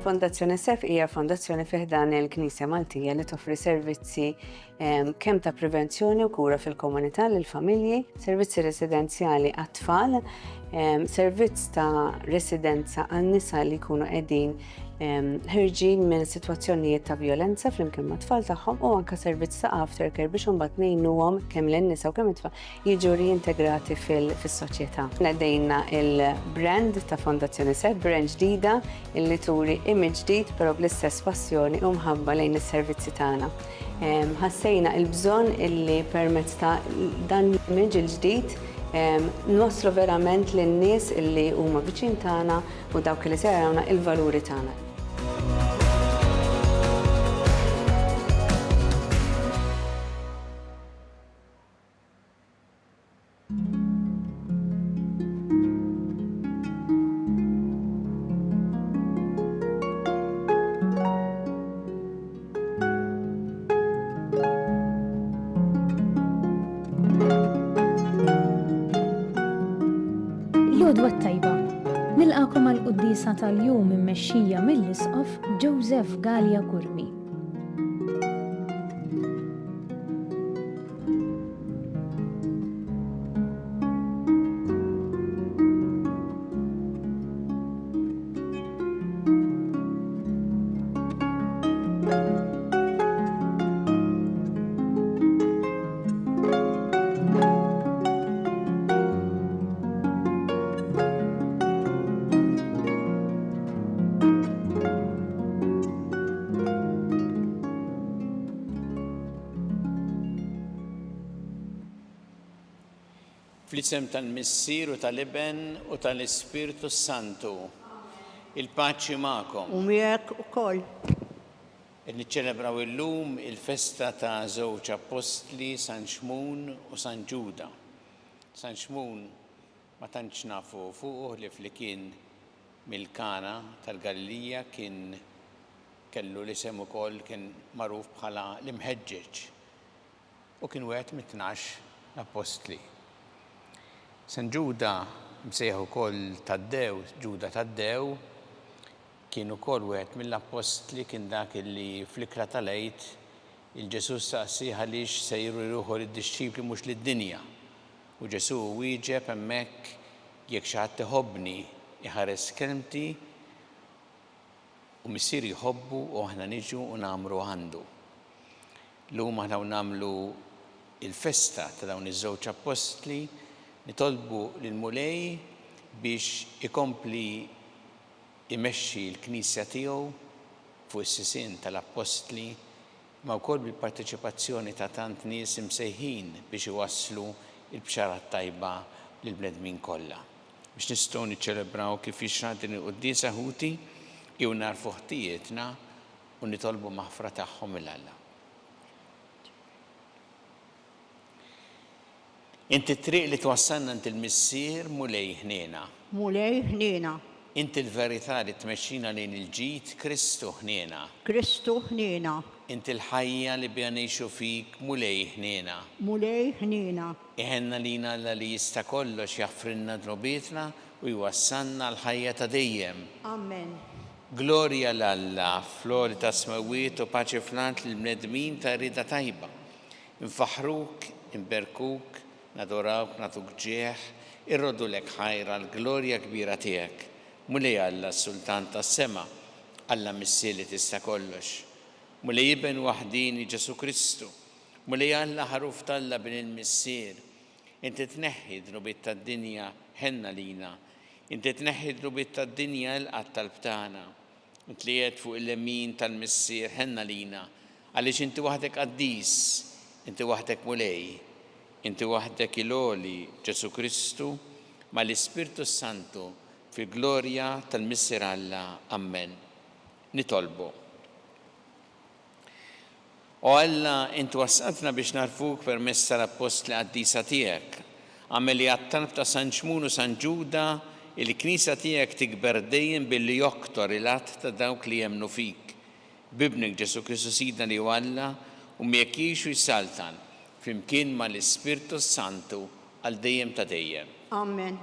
Fondazzjoni SEF hija fondazzjoni fih dan il-Knisja Maltija li toffri servizzi kemm ta' prevenzjoni u kura fil-komunità lill-familji, servizzi residenzjali għat-tfal, servizz ta' residenza għan-nisa li jkunu qegħdin ħirġin minn sitwazzjonijiet ta' violenza flimkien ma' tfal tagħhom u anke servizz ta' aftercare biex imbagħad ngħinuhom kemm lin-nisa u kemm it-tfal jiġu reintegrati fis-soċjetà. Nedejna il-brand ta' Fondazzjoni SEF, brand ġdida illi turi image ġdid però bl-istess passjoni u mħabba lejn is-servizzi tagħna. Ħassejna l-bżonn illi permezz ta' dan l-image il-ġdid nwaslu verament lin-nies illi huma viċin tagħna u dawk li se jarawna il-valuri tagħna. L-għodwa tajba, nilqakom għal-quddisa tal-jum immexxija mill-Isqof Joseph Gallia Kurmi. Fl-isem tal-Missier u tal-Iben u tal-Ispiritu Santu, il-paċi magħkom. U miegħek ukoll. Niċċelebraw illum il-festa ta' żewġ apostli San Xmun u San Ġuda. San Xmun ma tantx nafu fuq li flimkien mill-Kana tal-Galilija kien kellu l-isem ukoll kien magħruf bħala l-Imħeġġeġ u kien wieħed mit-12 apostli. San Ġuda msejħu ukoll Taddew, Ġuda Taddew, kien ukoll wieħed mill-apostli kien dak li fl-ikra tal-Għid il-Ġesu staqsih għaliex se jruħu lid-dixxipli mhux lid-dinja. U Ġesu wieġeb hemmhekk jekk xi ħadd iħobbni iħares kelmti u missier jħobbu u aħna niġu u nagħmlu għandu. Llum aħna nagħmlu il-festa ta' dawn iż-żewġ apostli nitolbu lill-Mulej biex ikompli imexxi l-Knisja tiegħu fuq is-sisien tal-Apostli ma wkoll bil-parteċipazzjoni ta' tant nies imsejħin biex iwasslu l-bxara tajba lill-bnedmin kollha. Biex nistgħu niċċelebraw kif jixraq din il-quddiesa ħuti jew narfu ħtijietna u nitolbu maħfra tagħhom il-Alla. Inti triq li twassalna inti l-Missier Mulej ħniena. Mulej ħniena. Inti l-verità li tmexxina lejn il-ġid Kristu ħniena. Kristu ħniena. Inti l-ħajja li bija ngħixu fik Mulej ħniena. Mulej ħniena. Iħenna lina Alla li jista' kollox jaffrinna drobietna u jwassalna l-ħajja ta' dejjem. Amen. Glorja l-Alla, flori ta' smawiet u paċi flant lill-bnedmin ta' rida tajba. Infaħruk, inberkuk, nadorawk, natuk ġieħ, irrodu lek ħajra l-glorja kbira tiegħek. Mulej Alla s-Sultan tas-sema, Alla Missier li tista' kollox. Mulej Iben waħdini Ġesu Kristu. Mulej Alla ħaruf talla bin il-Missier. Inti tneħħi drubiet tad-dinja ħenna lina. Inti tneħħi drubiet tad-dinja l-qatt tal-btana. Inti li qed fuq il-lemin tal-Missier ħenna lina. Għaliex inti waħdek qaddis, inti waħdek Mulej. Inti waħdek il-għoli Ġesu Kristu ma l-Ispiritu Santu fil-glorja tal-Missier Alla. Amen. Nitolbu. O Alla, inti wassaltna biex narfuk permezz tal-apostli qaddisa tiegħek. Għamel li għat-talb ta' San Xmun u San Ġuda il-Knisja tiegħek tikber dejjem billi joktor il-att ta' dawk li jemmnu fik. Bibnek Ġesu Kristu Sidna li Alla u miegħek jgħixu jsaltan flimkien ma l-Ispiritu Santu għal dejjem ta' dejjem. Amen.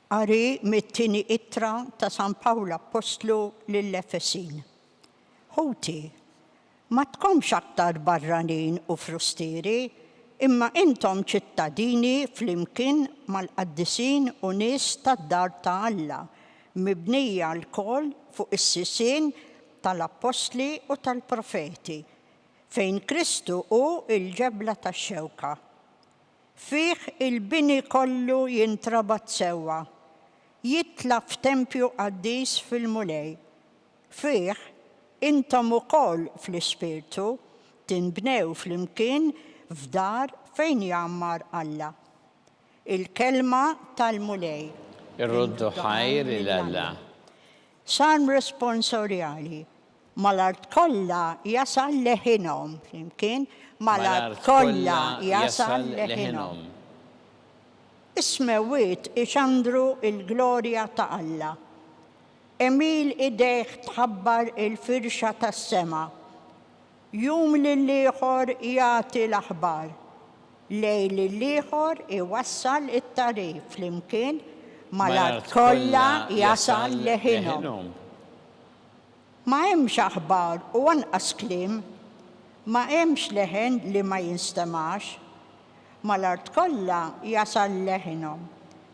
Qari mit-tieni ittra ta' San Pawlu Apostlu lill-Efesin. Ħuti, ma tkomx aktar barranin u frustieri, imma intom ċittadini flimkien mal-qaddisin u nies tad-dar ta' Alla, mibnija l-koll fuq is-sisien tal-apostli u tal-profeti, fejn Kristu hu il-ġebla tax-xewka. Fih il-bini kollu jintrabat sewwa, jitla f'tempju qaddis fil-mulej. Fih intom ukoll fl-Ispirtu tinbnew flimkien f'dar fejn jammar Alla. Il-kelma tal-mulej. Irroddu ħajr il-Alla. Salm responsorjali. Mal-art kollha jasal leħinhom flimkien mal-art kollha jasal leħinhom. Ismewiet ixandru il-glorja ta' Alla. Emil idejh tħabbar il-firxa tas-sema. Jum lill-ieħor jagħti l-aħbar. Lejl lill-ieħor iwassal it-tarif flimkien mal-art kollha jasal leħinhom. Ma hemmx aħbar u anqas kliem, ma hemmx leħen li ma jinstemax. Mal-art kollha jasal leħinhom,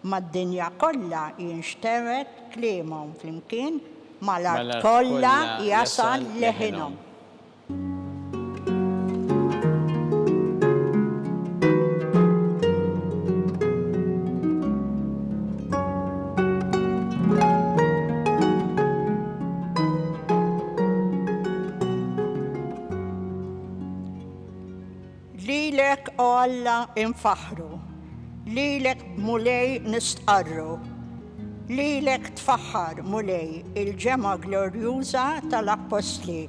mad-dinja kollha jinxtemet kliemhom flimkien mal-art kollha jasal leħinhom. Lilek o Alla infaħru, lilek mulej nistqarru, lilek tfaħħar mulej il-ġemma glorjuża tal-Apostli.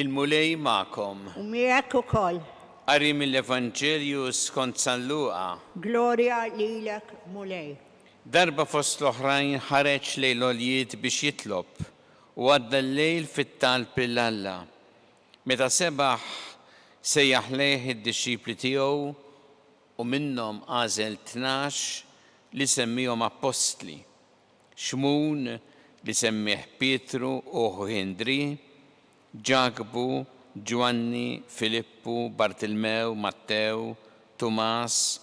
Il-mulej ma'kom. U miegħek ukoll. Qari mill-Evanġelju skont San Luqa. Glorja lilek mulej. Darba fost l-oħrajn ħareġ lejn l-oljiet biex jitlob u għadda l-lejl fit-talb lill-Alla. Meta sebaħ sejjaħ lejh id-disċipli tiegħu u minnhom għażel 12 li semmihom apostli. Xmun li semmih Pietru u Ħindri, Ġakbu, Ġwanni, Filippu, Bartilmew, Mattew, Tumas,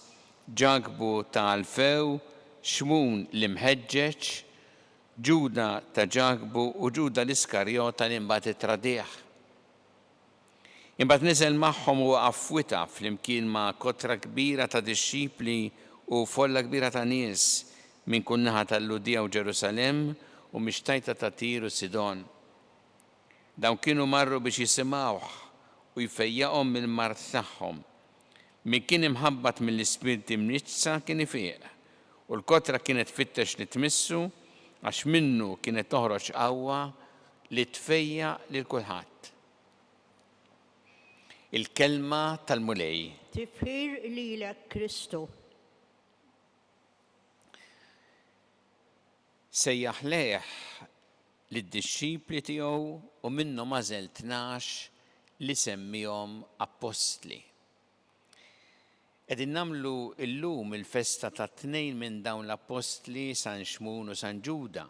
Ġakbu ta' Alfew, Xmun l-imħeġġeġ, Ġuda ta' Ġakbu u Ġuda l-Iskarjota li mbagħad ittradih. Imbagħad niżel magħhom u affwita flimkien ma' kotra kbira ta' disċipli u folla kbira ta' nies minn kull naħa tal-Ludija u Ġerusalemm u mixtajta ta' Tir u Sidon. Dawn kienu marru biex jisimgħuh u jfejjaqhom mill-mart tagħhom. Min kien imħabbat mill-ispirti mniġsa kien ifieq u l-kotra kienet tfittex li tmissu għax minnu kienet toħroġ qawwa li tfejjaq lil kulħadd. Il-kelma tal-mulej. Tifħir lilek Kristu. Sejjaħ lejh lid-disċipli tiegħu u minnhom għażel 12 li semmihom apostli. Qegħdin nagħmlu llum il-festa ta' tnejn minn dawn l-apostli San Xmun u San Ġuda.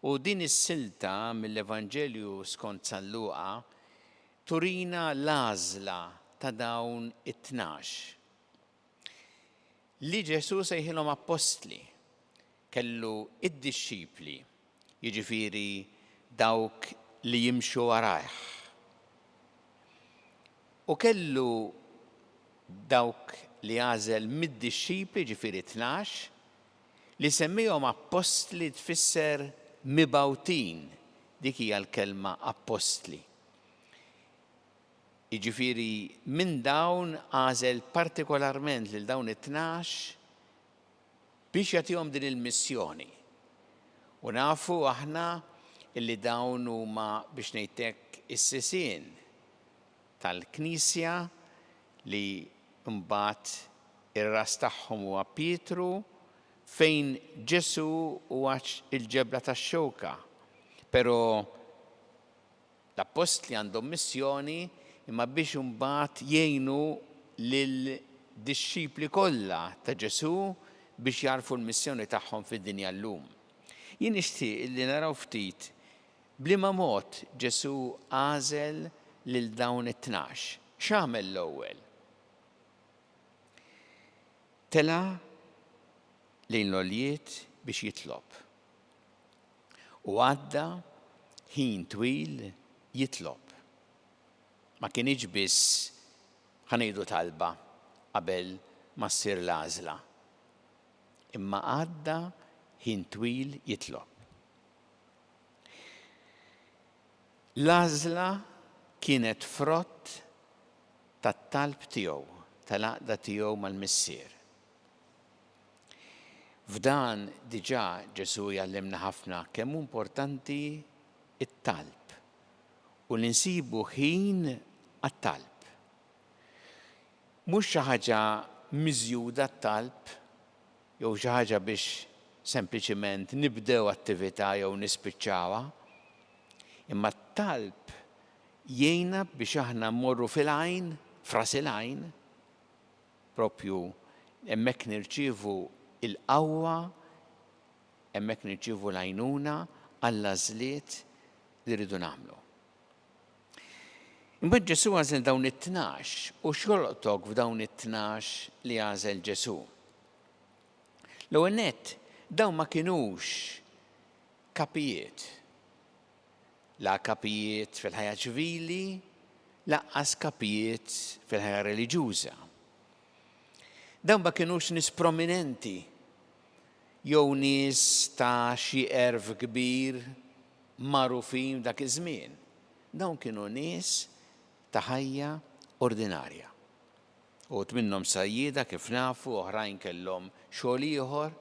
U din is-silta mill-Evanġelju skont San Luqa turina l-għażla ta' dawn it-12. Li Ġesu sejħilhom apostli kellu id-disċipli, jiġifieri dawk li jimxu warajh. U kellu dawk li għażel mid-disċipli jiġifieri 12 li semmihom apostli tfisser mibgħutin, dik hija l-kelma apostli. Jiġifieri minn dawn għażel partikolarment lil dawn it-12 biex jagħtihom din il-missjoni. U nafu aħna illi dawn huma biex ngħidlek is-sisien tal-Knisja li mbagħad ir-ras tagħhom huwa Pietru fejn Ġesu huwa il-ġebla tax-xewka. Però l-apostli għandhom missjoni imma biex imbagħad jgħinu lill-dixxipli kollha ta' Ġesu biex jarfu l-missjoni tagħhom fid-dinja llum. Jien nixtieq li naraw ftit bliema mod Ġesu għażel lil dawn it-tnax. X'għamel l-ewwel? Tela lejn l-għoljiet biex jitlob. U għadda ħin twil jitlob. Ma kienx biss ħanejdu talba qabel ma ssir l-għażla. Imma għadda ħin twil jitlob. L-għażla kienet frott tat-talb tiegħu, tal-għaqda tiegħu mal-missier. F'dan diġà Ġesu jgħallimna ħafna kemm hu importanti it-talb u li nsibu ħin għat-talb. Mhux xi ħaġa miżjuda t-talb jew xi ħaġa biex sempliċiment nibdew attività jew nispiċċawha, imma t-talb jgħinna biex aħna mmorru fil-għajn, fras il-għajn, propju hemmhekk nirċievu il-qawwa, hemmhekk nirċievu l-għajnuna għall-għażliet li rridu nagħmlu. Imbagħad Ġesu għażel dawn it-tnax u x'jolqtok f'dawn it-tnax li għażel Ġesu. L-ewwel nett dawn ma kinux kapijiet. La kapijiet fil-ħajja ċivili, laqqas kapijiet fil-ħajja reliġjuża. Dawn ma kinux nies prominenti jew nies ta' xi erf kbir magħrufin dak iż-żmien. Dawn kienu nies ta' ħajja ordinarja. Uħud minnhom sajjieda kif nafu, oħrajn kellhom xogħol ieħor.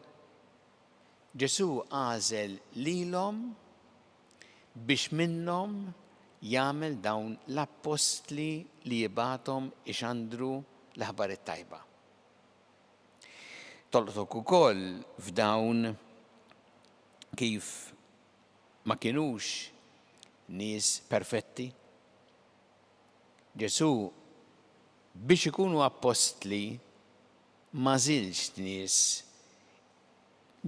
Ġesu għażel lilhom biex minnhom jagħmel dawn l-apostli li jibgħathom ixandru l-aħbar it-tajba. Tolqtok ukoll f'dawn kif ma kinux nies perfetti. Ġesu biex ikunu apostli ma żilx nies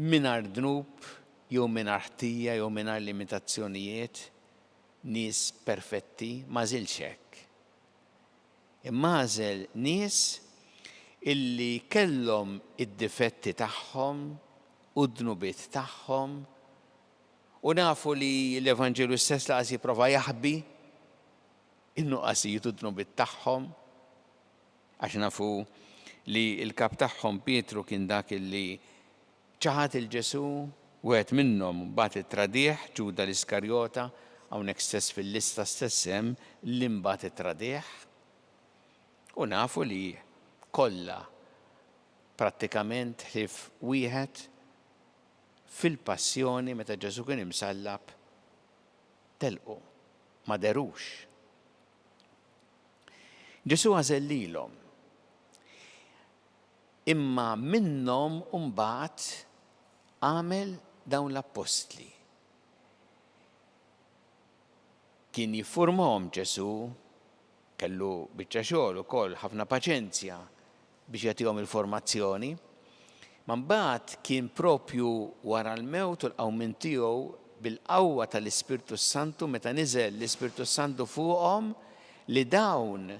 mingħajr dnub jew mingħajr ħtija jew mingħajr limitazzjonijiet, nies perfetti, ma żilx hekk. Imma għażel nies illi kellhom id-difetti tagħhom u d-dnubiet tagħhom u nafu li l-Evanġelu stess laqas jipprova jaħbi in-nuqqasijiet u d-dnubiet tagħhom għax nafu li l-kap tagħhom Pietru kien dak illi ċaħat il-Ġesu wieħed minnhom mbagħad it-tradih Ġuda l-Iskarjota hawnhekk stess fil-lista stess hemm li mbagħad it-tradih. U nafu li kollha prattikament ħlief wieħed fil-passjoni meta Ġesu kien imsallab telqu, ma derux. Ġesu għażel lilhom. Imma minnhom mbagħad għamel dawn l-apostli. Kien jiffurmahom Ġesu, kellu biċċa xogħol ukoll ħafna paċenzja biex jagħtihom il-formazzjoni, ma mbagħad kien propju wara l-mewt u l-qawmien tiegħu bil-qawwa tal-Ispirtu Santu meta niżel l-Ispirtu Santu fuqhom li dawn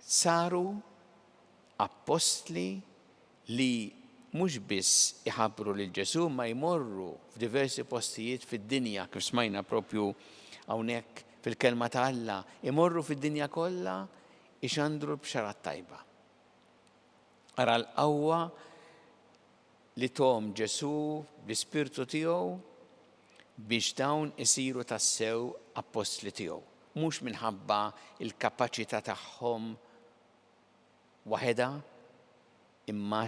saru apostli li mhux biss iħabbru lil Ġesu ma jmorru f'diversi postijiet fid-dinja kif smajna propju hawnhekk fil-kelma ta' Alla, imorru fid-dinja kollha ixandru b'xara tajba. Ara l-qawwa li tom Ġesu bl-Ispirtu tiegħu biex dawn isiru tassew apostli tiegħu. Mhux minħabba il-kapaċità tagħhom waħedha, imma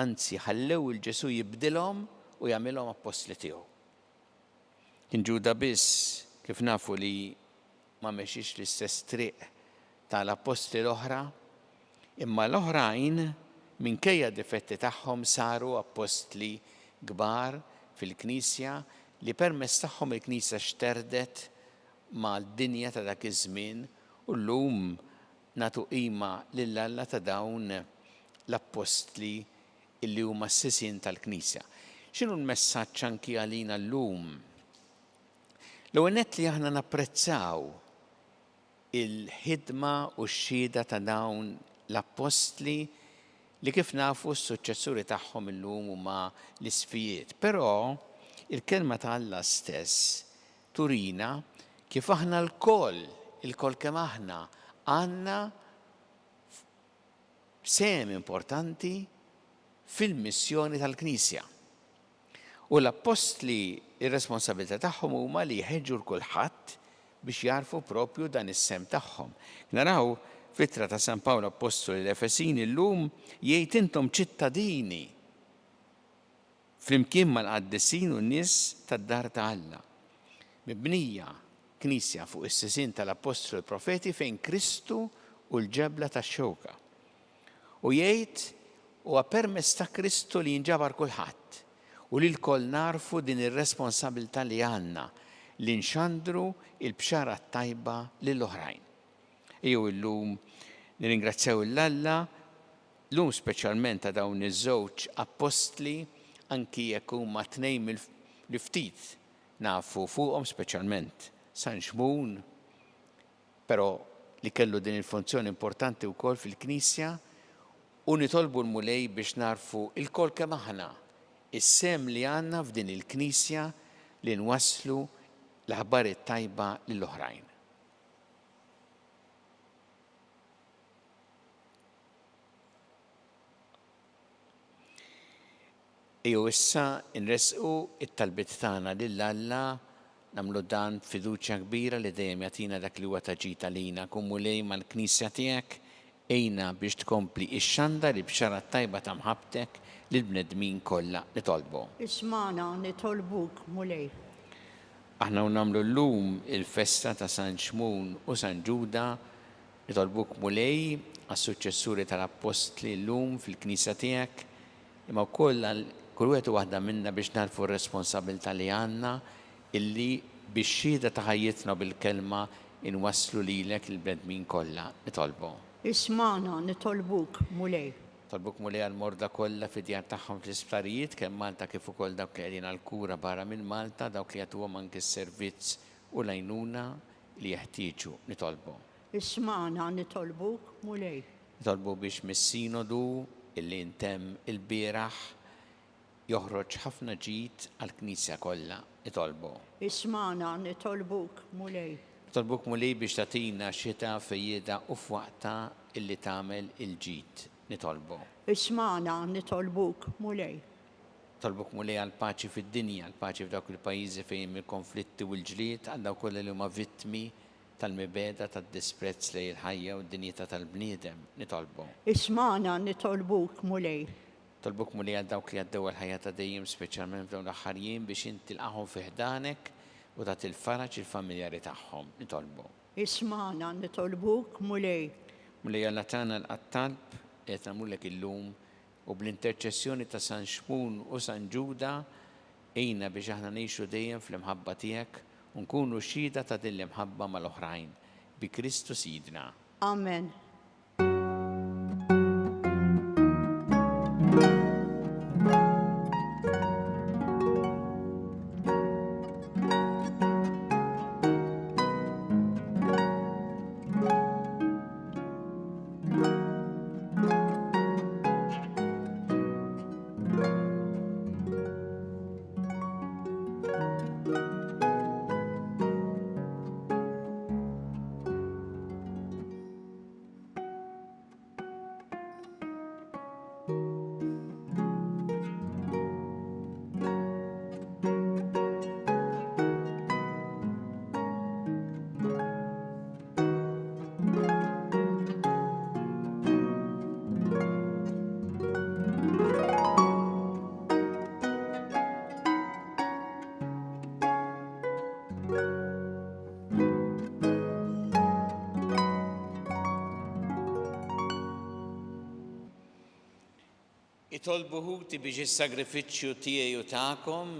anzi ħallew il-Ġesu jibdilhom u jagħmilhom apostli tiegħu. Kien Ġuda biss kif nafu li ma mexix l-istess triq tal-apostli l-oħra, imma l-oħrajn minkejja d-difetti tagħhom saru apostli kbar fil-Knisja li permezz tagħhom il-Knisja xterdet mal-dinja ta' dak iż-żmien u llum nagħtu qima lill-Alla ta' dawn l-apostli illi huma s-sisien tal-Knisja. X'inhu l-messaġġ anki għalina llum? L-ewwel nett li aħna napprezzaw il-ħidma u x-xhieda ta' dawn l-apostli li kif nafu s-suċċessuri tagħhom illum huma l-isfijiet. Però il-kelma ta' Alla stess turina kif aħna il-koll kemm aħna għandna sem importanti fil-missjoni tal-Knisja. U l-apostli ir-responsabilità tagħhom huma li jħeġġu l-kulħadd biex jarfu propju dan is-sem tagħhom. Naraw fittra ta' San Pawlo Apostoli l-Efesini llum jgħid intom ċittadini flimkien mal-qaddisin u n-nies tad-dar ta' Alla. Mibnija Knisja fuq is-sisien tal-Apostoli u l-Profeti fejn Kristu u l-ġebla tax-xewka. U jgħid huwa permezz ta' Kristu li jinġabar kulħadd u li l-koll narfu din ir-responsabilità li għandna li nxandru il-bxara tajba lill-oħrajn. Ejjew illum nirringrazzjaw l-Alla llum speċjalment ta' dawn iż-żewġ apostli anki jekk huma tnejn mill-ftit nafu fuqhom speċjalment San Xmun, però li kellu din il-funzjoni importanti wkoll fil-Knisja u nitolbu l-mulej biex narfu il-kol kemm aħna is-sem li għandna f'din il-Knisja li nwasslu l-aħbar it-tajba lill-oħrajn. Ejjew issa nresqu it-talbiet tagħna lill-Alla nagħmlu dan fiduċja kbira li dejjem jagħtina dak li huwa taġit għalina kun mulej mal-Knisja tiegħek ejna biex tkompli ix-xanda li bxara tajba ta' mħabbtek lill-bnedmin kollha nitolbu. Ismana nitolbuk mulej. Aħna nagħmlu llum il-festa ta' San Xmun u San Ġuda nitolbuk mulej għas-suċċessuri tal-Apostli llum fil-Knisja tiegħek imma wkoll kull wieħed waħda minna biex narfu r-responsabilità li għandna illi bix-xhieda ta' ħajjitna bil-kelma inwasslu lilek il-bnedmin kollha nitolbu. Ismana nitolbuk mulej. Tolbuk mulej għal-morda kollha fid-djar tagħhom fl-isptarijiet kemm Malta kif ukoll dawk li qegħdin għall-kura barra minn Malta, dawk li jagħtuhom anke s-servizz u l-għajnuna li jeħtieġu nitolbu. Ismana nitolbuk mulej. Nitolbu biex mis-sinodu illi intemm il-bieraħ joħroġ ħafna ġid għall-Knisja kollha nitolbu. Ismana nitolbuk mulej. Nitolbuk mulej biex tagħtina xita fejjeda u f'waqta illi tagħmel il-ġid nitolbu. Ismana nitolbuk mulej. Nitolbuk mulej għall-paċi fid-dinja, għall-paċi f'dawk il-pajjiżi fejn il-konflitti u l-ġlied għal dawk kollha li huma vittmi tal-mibeda tad-disprezz lejn il-ħajja u d-dinjità tal-bniedem nitolbu. Ismana nitolbuk mulej. Tolbuk mulej għal dawk li għaddew għal-ħajja ta' dejjem speċjalment f'dawn l-aħħar jiem biex inti tilqahom fi ħdanek u tagħti il-faraġ il-familjari tagħhom nitolbu. Ismana nitolbuk mulej. Mulej Alla tagħna l-qattalb qed nagħmlulek illum u bl-interċessjoni ta' San Xmun u San Ġuda ejna biex aħna ngħixu dejjem fl-imħabba tiegħek u nkunu xhieda ta' din l-imħabba mal-oħrajn bi Kristu Sidna. Amen. Nitolbu ħuti biex is-sagrifiċċju tiegħi u tagħkom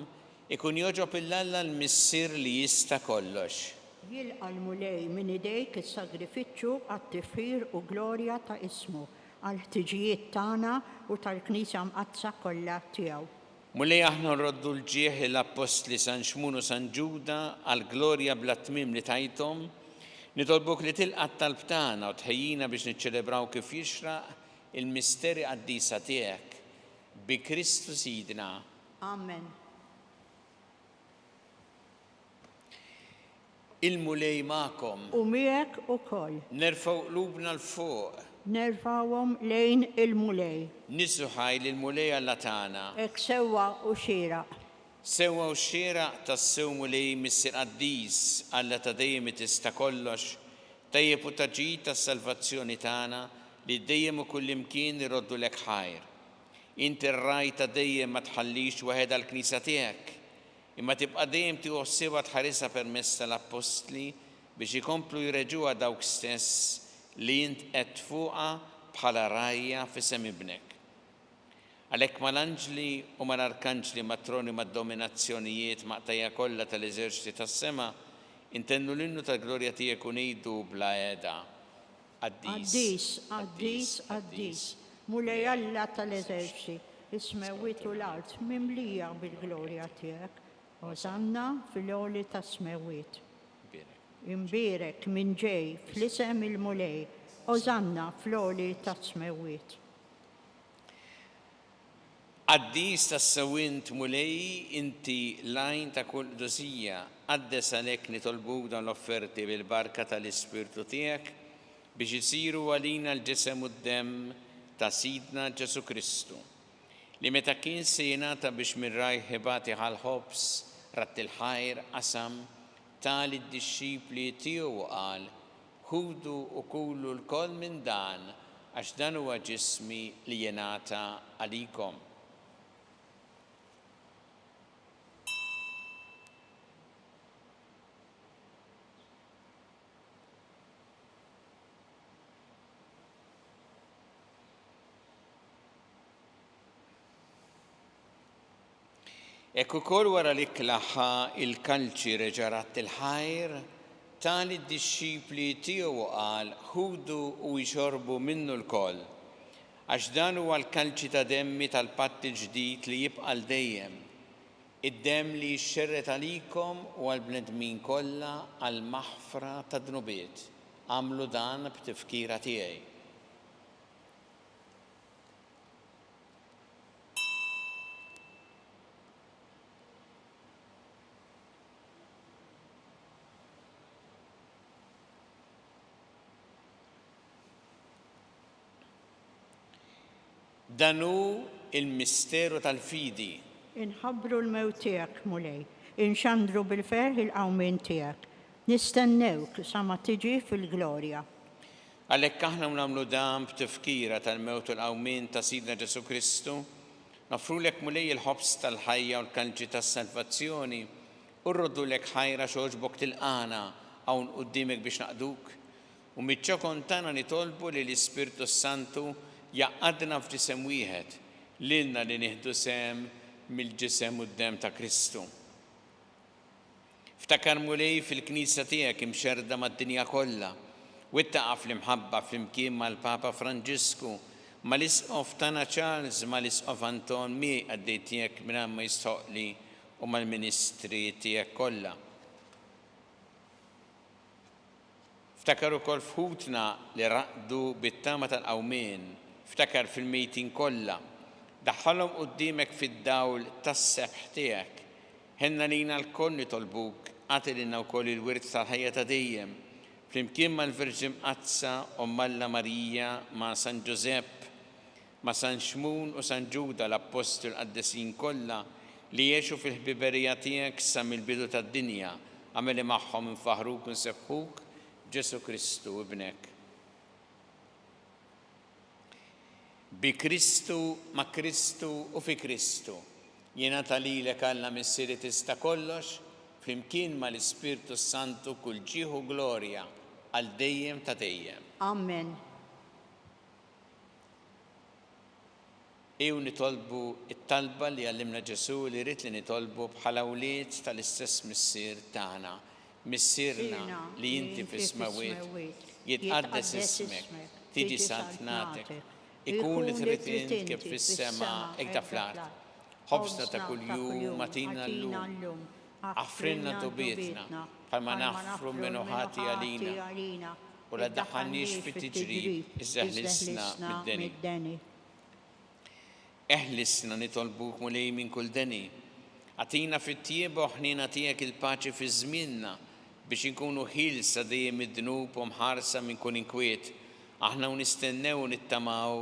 ikun joġob il-Alla l-Missier li jista' kollox. Jilqa l-mulej minn idejk is-sagrifiċċju għat-tifħir u glorja ta' ismu għal-ħtiġijiet tagħna u tal-Knisja mqazza kollha tiegħu. Mulej aħna nroddu l-ġieħ l-Apostli San Xmun u San Ġuda għal-glorja bla tmiem li tajthom, nitolbuk li tilqa' talb tagħna u tħejjina biex niċċelebraw kif jixraq il-misteri qaddisa tiegħek bi Kristu Sidna. Amen. Il-mulej magħkom. U miegħek ukoll. Nerfgħu qlubna l-fuq. Nerfawhom lejn il-mulej. Nisu ħajl il-mulej Alla tagħna. Hekk sewwa u xieraq. Sewwa u xieraq tas-sew mulej Missier qaddis Alla ta' dejjem tista' kollox, tajjeb u taġid tas-salvazzjoni tagħna li dejjem u kullimkien iroddu lek ħajr. Inti r-raj ta' dejjem ma tħallix waħedha l-Knisja tiegħek, imma tibqa' dejjem tieħu ħsiebha tħarisha permezz tal-Apostli biex ikomplu jreġuha dawk stess li int qed fuqha bħala rajja f'isem ibnek. Għalhekk mal-anġli u mal-arkanġli matroni mad-dominazzjonijiet maqtajja kollha tal-eżerċiti tas-sema intennu l-innu tal-glorja tiegħek u ngħidu bla qiegħda. Qaddis, qaddis, qaddis. Mulej Alla tal-eżerċiti, is-smewwiet u l-art mimlija bil-glorja tiegħek. Ożanna fil-għoli tas-smewwiet. Imbierek minn ġej fl-isem il-mulej, ożanna fl-għoli tas-smewwiet. Qaddis tas-sewwint mulej inti lajn ta' kull qdusija qaddes għalhekk nitolbuk dawn l-offerti bil-barka tal-Ispirtu tiegħek biex isiru għalina l-ġisem u d-demm ta' Sidna Ġesu Kristu, li meta kien se jingħata biex mir-rajħ ħibati ħal-ħobs ratt il-ħajr qasam tali d-dixxipli tiegħu qal ħudu u kulu l-koll minn dan għax dan huwa ġismi li jingħata għalikom. Ekku kol wara li klaħħa il-kalċi reġarat il-ħajr, tali d-dixxipli tiegħu qal ħudu u jxorbu minnu l-koll, għax dan huwa l-kalċi ta' demmi tal-patt il-ġdid li jibqa' dejjem, id-demm li jxerret għalikom u għall-bnedmin kollha għall-maħfra ta' dnubiet. Għamlu dan b'tifkira tiegħi. Danu il-misteru tal-fidi. Inħabbru l-mewt tiegħek mulej, inxandru bil-ferħ il-qawmien tiegħek. Nistennewk sa ma tiġi fil-glorja. Għalhekk aħna nagħmlu dan b'tifkira tal-mewt u l-qawmien ta' Sidna Ġesu Kristu, nofrulek mulej il-ħobs tal-ħajja u l-kalċi tas-salvazzjoni, u rroddulek ħajra xogħġbok tilqana hawn quddiemek biex naqduk, u miċ-ċokon tagħna nitolbu li l-Ispirtu Santu jaqadna f'ġisem wieħed lilna li nieħdu sem mill-ġisem u d-demm ta' Kristu. Ftakar mulej fil-Knisja tiegħek imxerda mad-dinja kollha u ittaqa' fl-imħabba flimkien mal-Papa Franġisku, mal-Isqof tagħna Charles, mal-Isqof Anton mi għaddej tiegħek mingħajr ma jistoqli u mal-Ministri tiegħek kollha. Ftakar ukoll f'ħutna li raqdu bit-tama tal-qawmien, ftakar fil-mejtin kollha, daħħalhom quddiemek fid-dawl tas-sebħ tiegħek. Ħenna lina l-koll nitolbuk għati lilna wkoll il-wirt tal-ħajja ta' dejjem, flimkien mal-Verġi Mqazza u Malla Marija ma' San Ġusepp, ma' San Xmun u San Ġuda l-Apostol qaddesin kollha li jgħixu fil-ħbiberija tiegħek sa mill-bidu tad-dinja, għameli magħhom infaħruk u nsebbħuk Ġesu Kristu ibnek. Bi Kristu, ma' Kristu u fi Kristu, jingħata lilek Alla Missieri tista' kollox, flimkien mal-Ispirtu Santu kull ġieħ u glorja għal dejjem ta' dejjem. Amen. Ejju nitolbu it-talba li għallimna Ġesu li rrid li nitolbu bħala wlied tal-istess missier tagħna. Missierna li inti fis-smawiet, jitqaddes ismek, tiġi saltnatek, ikun li trid inti kif fis-sema hekk ta fl-art. Ħobsna ta' kuljum matina llum, għaffrinna tubietna, bħalma naħfru minnu ħati għalina, u la ddaħħalniex fit-tiġrib, iżda ħlisna mid-deni. Eħlisna nitolbuk mulej minn kull deni. Għatina fit-tieba u ħnina tiegħek il-paċi fi żmienna biex inkunu ħilsa dejjem id-dnub u mħarsa minn kull inkwiet. Aħna nistennew u nittamaw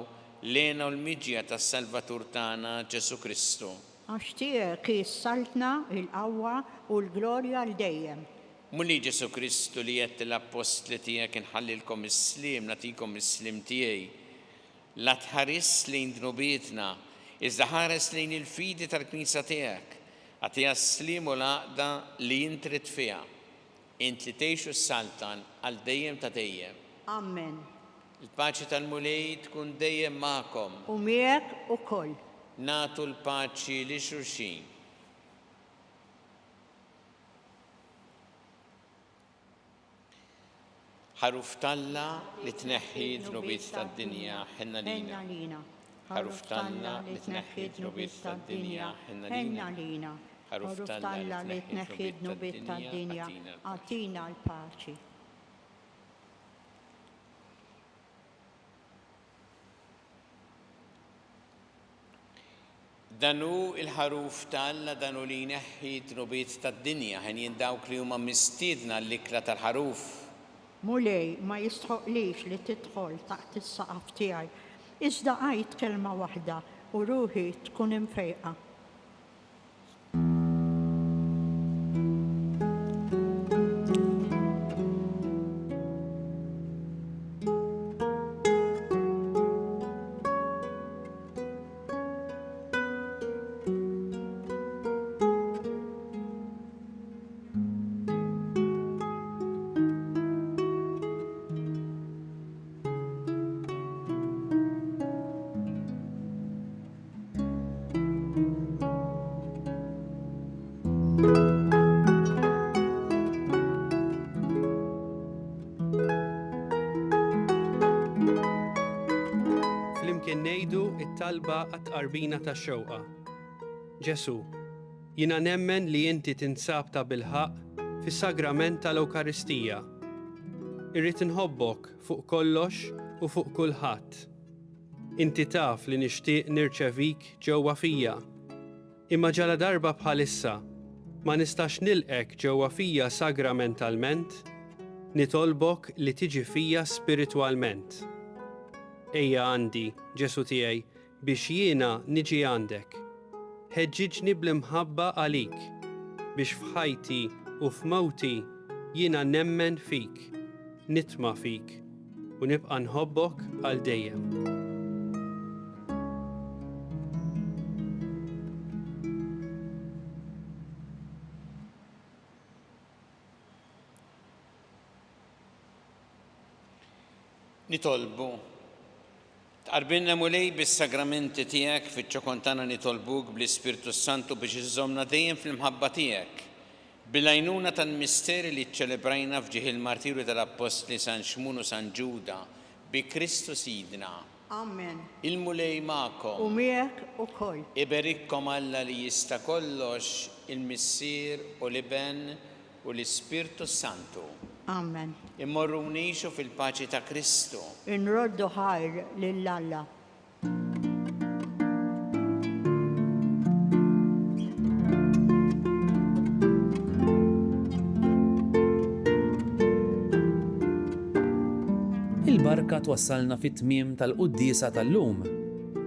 lena u l-miġja tas-Salvatur tagħna Ġesu Kristu. Għax tiegħek jissaltna il-qawwa u l-glorja l dejjem. Mulli Ġesu Kristu li jett l-apostli tiegħek inħallilkom is-slim, nagħtikom is-slim tiegħi. La tħares lejn dnubietna, iżda ħares lejn il-fidi tal-Knisja tiegħek. Għatija s-slim u l-għaqda li jintrid fiha. Int li tgħixu s-saltan għal dejjem ta' dejjem. Amen. Il-paċi tal-mulej tkun dejjem magħkom. U miegħek ukoll. Nagħtu l-paċi li xulxin. ħaruf talla li tneħħi d-dnubiet tad-dinja ħenna lina. ħaruf talla li tneħħi d-dnubiet tad-dinja ħenna lina. ħaruf talla li tneħħi d-dnubiet tad-dinja għatina l-paċi. Danu il-ħaruf talla danu li jneħħi d-dnubiet tad-dinja ħen jindawk li huma mistiedna l-ikla tal-ħaruf. Mulej ma jistħoqlix li tidħol taħt is-saqaf tiegħi. Iżda għajt kelma waħda u ruħi tkun imfejqa. Flimkien ngħidu it-talba għat-tqarbina tax-xewqa. Ġesu, jiena nemmen li inti tinsab ta' bilħaq fis-sagrament tal-Ewkaristija. Irrid inħobbok fuq kollox u fuq kulħadd. Inti taf li nixtieq nirċevik ġewwa fija. Imma ġala darba bħalissa ma nistax nilqek ġewwa fija sagramentalment, nitolbok li tiġi fija spiritwalment. Ejja għandi, Ġesu tiegħi, biex jiena niġi għandek. Ħeġġiġni bl-imħabba għalik, biex f'ħajti u f'mawti jiena nemmen fik, nitma' fik u nibqa' nħobbok għal dejjem. Nitolbu. Tqarbinna mulej bis-sagramenti tiegħek fiċ-ċokontana nitolbuk bl-Ispirtu Santu biex iżommna dejjem fl-imħabba tiegħek. Bil-għajnuna tal-misteri li ċċelebrajna fġieħ il-martirju tal-Apostli San Xmun u San Ġuda bi Kristu Sidna. Amen. Il-mulej magħkom. U miegħek ukoll. Iberikkom Alla li jista' kollox il-Missier u l-Iben u l-Ispirtu Santu. Amen. Immorru nixu fil-paċi ta' Kristu. Inroddu ħajr lill-Alla. Il-barka twassalna fit-tmiem tal-Qudiesa tal-lum.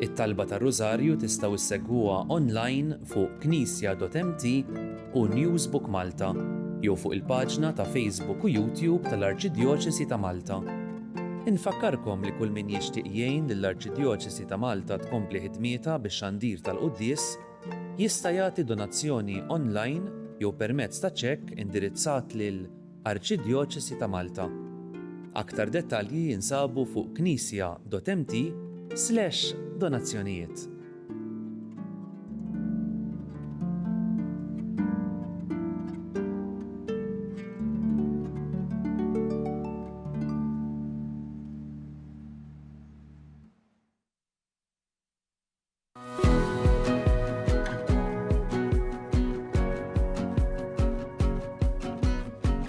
It-talba tar-Rużarju tistgħu issegwuha online fuq knisja.mt u Newsbook Malta jew fuq il-paġna ta' Facebook u YouTube tal-Arċidjoċesi ta' Malta. Infakkarkom li kull min jixtieq jgħin lill-Arċidjoċesi ta' Malta tkompli ħidmietha bix-xandir tal-Qudies jista' jagħti donazzjoni online jew permezz ta' ċekk indirizzat lil Arċidjoċesi ta' Malta. Aktar dettalji jinsabu fuq knisja.mt/donazzjonijiet.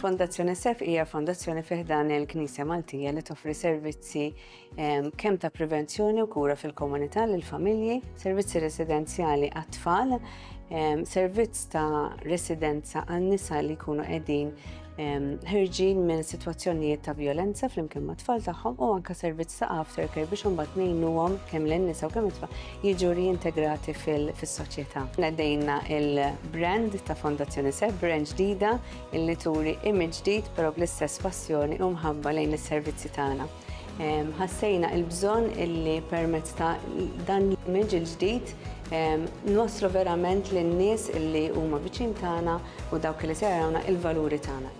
Fondazzjoni SEP hija fondazzjoni fiħdan il-Knisja Maltija li toffri servizzi kemm ta' prevenzjoni u kura fil-komunità lill-familji, servizzi residenzjali għat-tfal, servizz ta' residenza għan-nisa li jkunu qegħdin ħirġin minn sitwazzjonijiet ta' violenza flimkien ma' tfal tagħhom u anke servizz ta' aftercare biex imbagħad ngħinuhom kemm lin-nisa u kemm it-tfal jiġu reintegrati fis-soċjetà. Nedejna il-brand ta' Fondazzjoni SEP, brand ġdida illi turi image ġdid però bl-istess passjoni u mħabba lejn is-servizzi tagħna. Ħassejna il-bżonn illi permezz ta' dan l-image il-ġdid nwaslu verament lin-nies illi huma viċin tagħna u dawk li se jarawna il-valuri tagħna.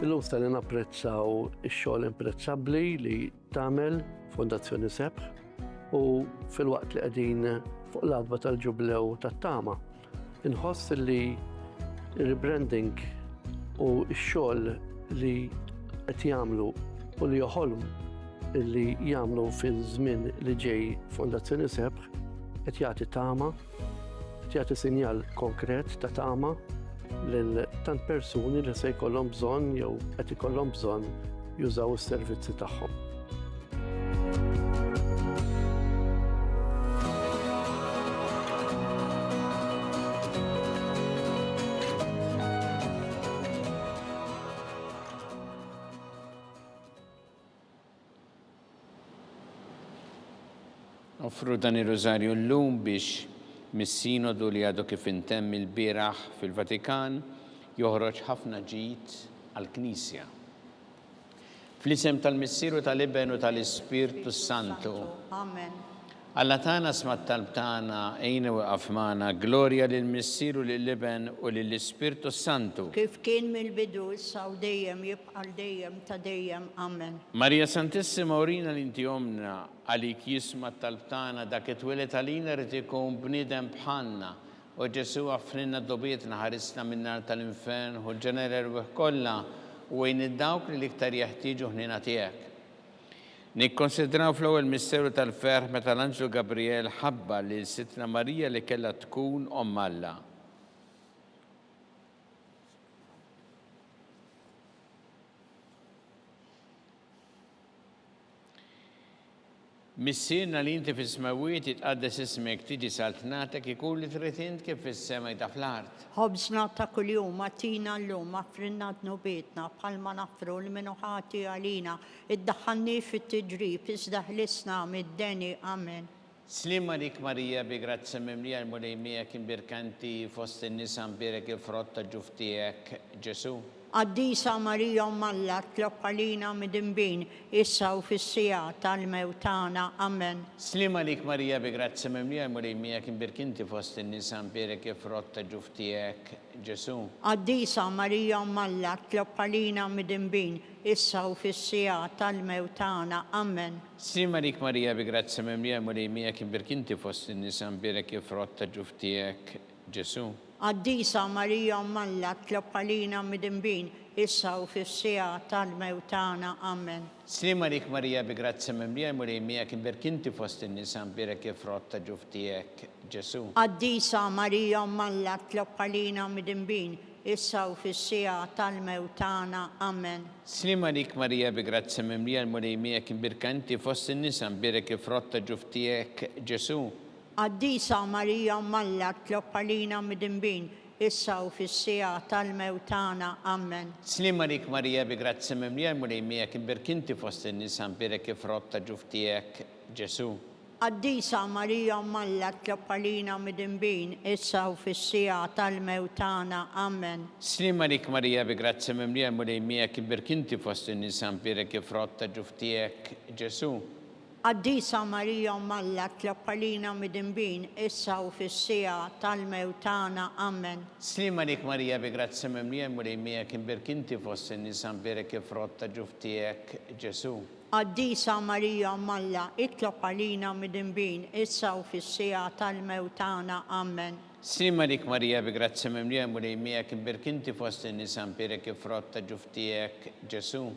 Illum stani napprezzaw ix-xogħol imprezzabbli li tagħmel Fondazzjoni SEP u fil-waqt li qegħdin fuq l-adba tal-ġublew tat-tama. Inħoss li rebranding u x-xogħol li qed jagħmlu u li joħolmu li jagħmlu fiż-żmien li ġej Fondazzjoni SEP qed jagħti tama, qed jagħti sinjal konkret ta' tama lil tant persuni li se jkollhom bżonn jew qed ikollhom bżonn jużaw is-servizzi tagħhom. Offru dan ir-Rożarju llum biex mis-sinodu li għadu kif intemm il-bieraħ fil-Vatikan joħroġ ħafna ġid għall-Knisja. Fl-isem tal-Missieru tal-Iben u tal-Ispirtu Santu. Amen. Alla tagħna smat talb tagħna ejna waqaf magħna glorja lill-Missieru lill-Iben u lill-Ispirtu Santu. Kif kien mill-bidu issa u dejjem jibqa' dejjem ta' dejjem. Amen. Marija Santissima urina li inti omna għalik jisma' talb tagħna dak it-twilet għalina rid ikun bniedem bħalna u Ġesu għaffrinna d-dobietna ħarisna min-nar tal-infern u l-ġener erweħ kollha u għajn id-dawk li l-iktar jeħtieġu ħnina tiegħek. Nikkonsidraw fl-ewwel misteru tal-ferħ meta l-Anġlu Gabriel ħabba li l-Sitna Marija li kellha tkun Omm Alla. Missierna li inti fis-smawiet jitqaddes ismek tiġi saltnatek ikun li trid int kif fis-sema ta' fl-art. Ħobżna ta' kuljum atina llum affrinna d-nubietna bħalma naffru l-minu ħati għalina iddaħħalni fit-tiġrib iżda ħlisna mid-deni. Amen. Slim għalik Marija bi grazza mimlija l-mulejmija kien birkanti fost in-nisa mbirek il-frott ta' ġuftijek Ġesu. Qaddisa Marija Omm Alla tlob għalina mid-imbin issa u fis-sija tal-mewt tagħna. Amen. Slim għalik Marija bi grazza mimlija l-mulejmija kien birkinti fost in-nisa mbirek il-frott ta' ġuftijek Ġesu. Qaddisa Marija Omm Alla tlob għalina mid-imbin issa u fis-sija tal-mewt tagħna. Amen. Slim għalik Marija bi grazza mimlija l-mulejmija kien birkinti fost in-nisa mbirek il-frott ta' ġuftijek Ġesu. Qaddisa Marija Omm Alla tlob għalina mid-imbin issa u fis-sija tal-mewt tagħna. Amen. Slim għalik Marija bi grazza mimlija l-mulejmija kien birkinti fost in-nisa mbirek il-frott ta' ġuftijek Ġesu. Qaddisa Marija Omm Alla tlob għalina mid-imbin issa u fis-sija tal-mewt tagħna. Amen. Slim għalik Marija bi grazza mimlija l-mulejmija kien birkanti fost in-nisa mbirek il-frott ta' ġuftijek Ġesu. Qaddisa Marija Omm Alla tlob għalina mid-imbin issa u fis-sija tal-mewt tagħna. Amen. Slim għalik Marija bi grazza mimlija l-mulejmija kien birkinti fost in-nisa mbirek il-frott ta' ġuftijek Ġesu. Qaddisa Marija Omm Alla tlob għalina mid-imbin issa u fis-sija tal-mewt tagħna. Amen. Slim għalik Marija bi grazza mimlija l-mulejmija kien birkinti fost in-nisa mbirek il-frott ta' ġuftijek Ġesu. Qaddisa Marija Omm Alla tlob għalina mid-imbin issa u fis-sija tal-mewt tagħna. Amen. Slim għalik Marija bi grazza mimlija l-mulejmija kien birkinti fost in-nisa mbirek il-frott ta' ġuftijek Ġesu. Qaddisa Marija Omm Alla itlob għalina mid-imbin issa u fis-sija tal-mewt tagħna. Amen. Slim għalik Marija bi grazza mimlija l-mulejmija kien birkinti fost in-nisa mbirek il-frott ta' ġuftijek Ġesu.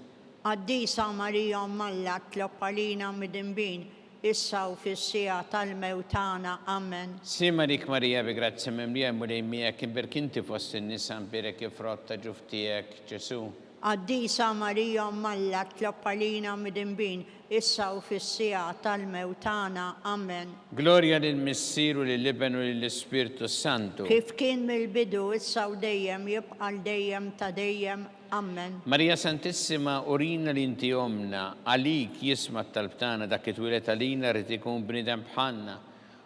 Qaddisa Marija Omm Alla tlob għalina mid-imbin issa u fis-sija tal-mewtana. Amen. Sima dik Marija bi grazzi mimlija mulejmija kien berkinti fost in-nisa mbirek ifrotta ġuftijek Ġesu. Qaddisa Marija Malla tloppa lina mid-imbin, issa u fis-sija tal-mewtana. Amen. Gloria lill-Missieru lill-Iben u lill-Ispirtu Santu. Kif kien mill-bidu, issa u dejjem jibqa' dejjem ta' dejjem. Amen. Marija Santissima, urina li inti omna, għalik jisma t-talbtana dak it-twilet għalina rrid ikun bniedem bħalna.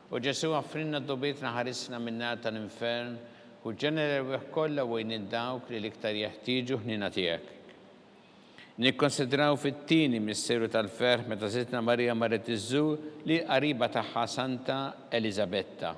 U Ġesu għaffrinna d-dobietna ħarisna minnar tal-infern u ġenera l-weħ kollha wejn id-dawk li l-iktar jeħtieġu ħnina tiegħek. Nikkonsidraw fit-tieni misteru tal-ferħ meta Sittna Marija marret iżżur li qariba tagħha Santa Elisabetta.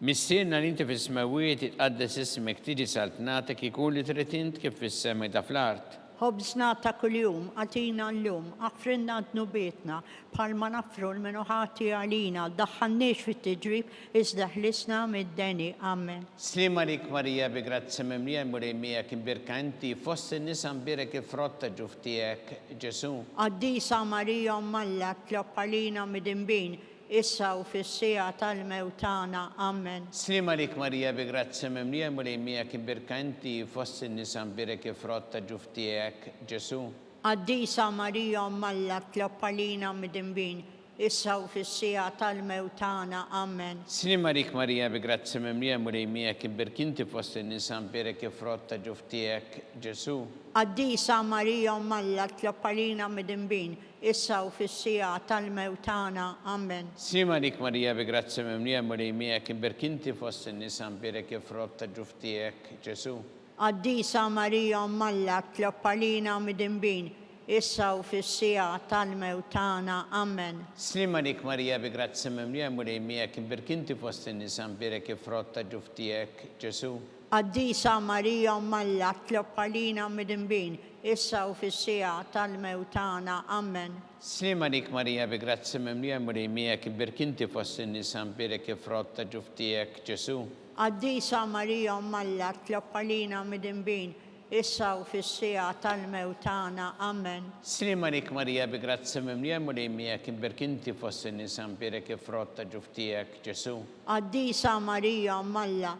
Missierna li inti fis-smawiet itqaddes ismek tiġi saltnatek ikun li trid int kif fis-sema ta' fl-art. Ħobżna ta' kuljum għatina llum, aħfrinna d-nubietna, bħalma nafru l-menuħati għalina, daħħannix fit-tiġrib, iżda ħlisna mid-deni. Amen. Slima lik Marija bi grazzi mimlija mulejmija kien birka inti fost in-nisa mbirek il-frotta ġuftijek Ġesu. Qaddisa Marija Malla tloppa lina mid-imbin, issa u fis-sija tal-mewtana. Amen. Slima lik Marija bi grazzi mimlija mulejmija kien birka inti fost in-nisa mbirek il-frotta ġuftijek Ġesu. Qaddisa Marija Malla tloppa lina mid-imbin, issa u fis-sija tal-mewtana. Amen. Slima lik Marija bi grazzi mimlija mulejmija kien birka inti fost in-nisa mbirek il-frotta ġuftijek Ġesu. Qaddisa Marija Malla tloppa lina mid-imbin, issa u fis-sija tal-mewtana. Amen. Slima lik Marija bi grazzi mimlija mulejmija kien birka inti fost in-nisa mbirek il-frotta ġuftijek Ġesu. Qaddisa Marija Malla tloppa lina mid-imbin, issa u fis-sija tal-mewtana. Amen. Slima lik Marija bi grazzi mimlija mulejmija kien birka inti fost in-nisa mbirek il-frotta ġuftijek Ġesu. Qaddisa Marija Malla tloppa lina mid-imbin, issa u fis-sija tal-mewtana. Amen. Slima lik Marija bi grazzi mimlija mulejmija kien birka inti fost in-nisa mbirek il-frotta ġuftijek Ġesu. Qaddisa Marija Malla tloppa lina mid-imbin, issa u fis-sija tal-mewtana. Amen. Slima lik Marija bi grazzi mimlija mulejmija kien birka inti fost in-nisa mbirek il-frotta ġuftijek Ġesu. Qaddisa Marija Malla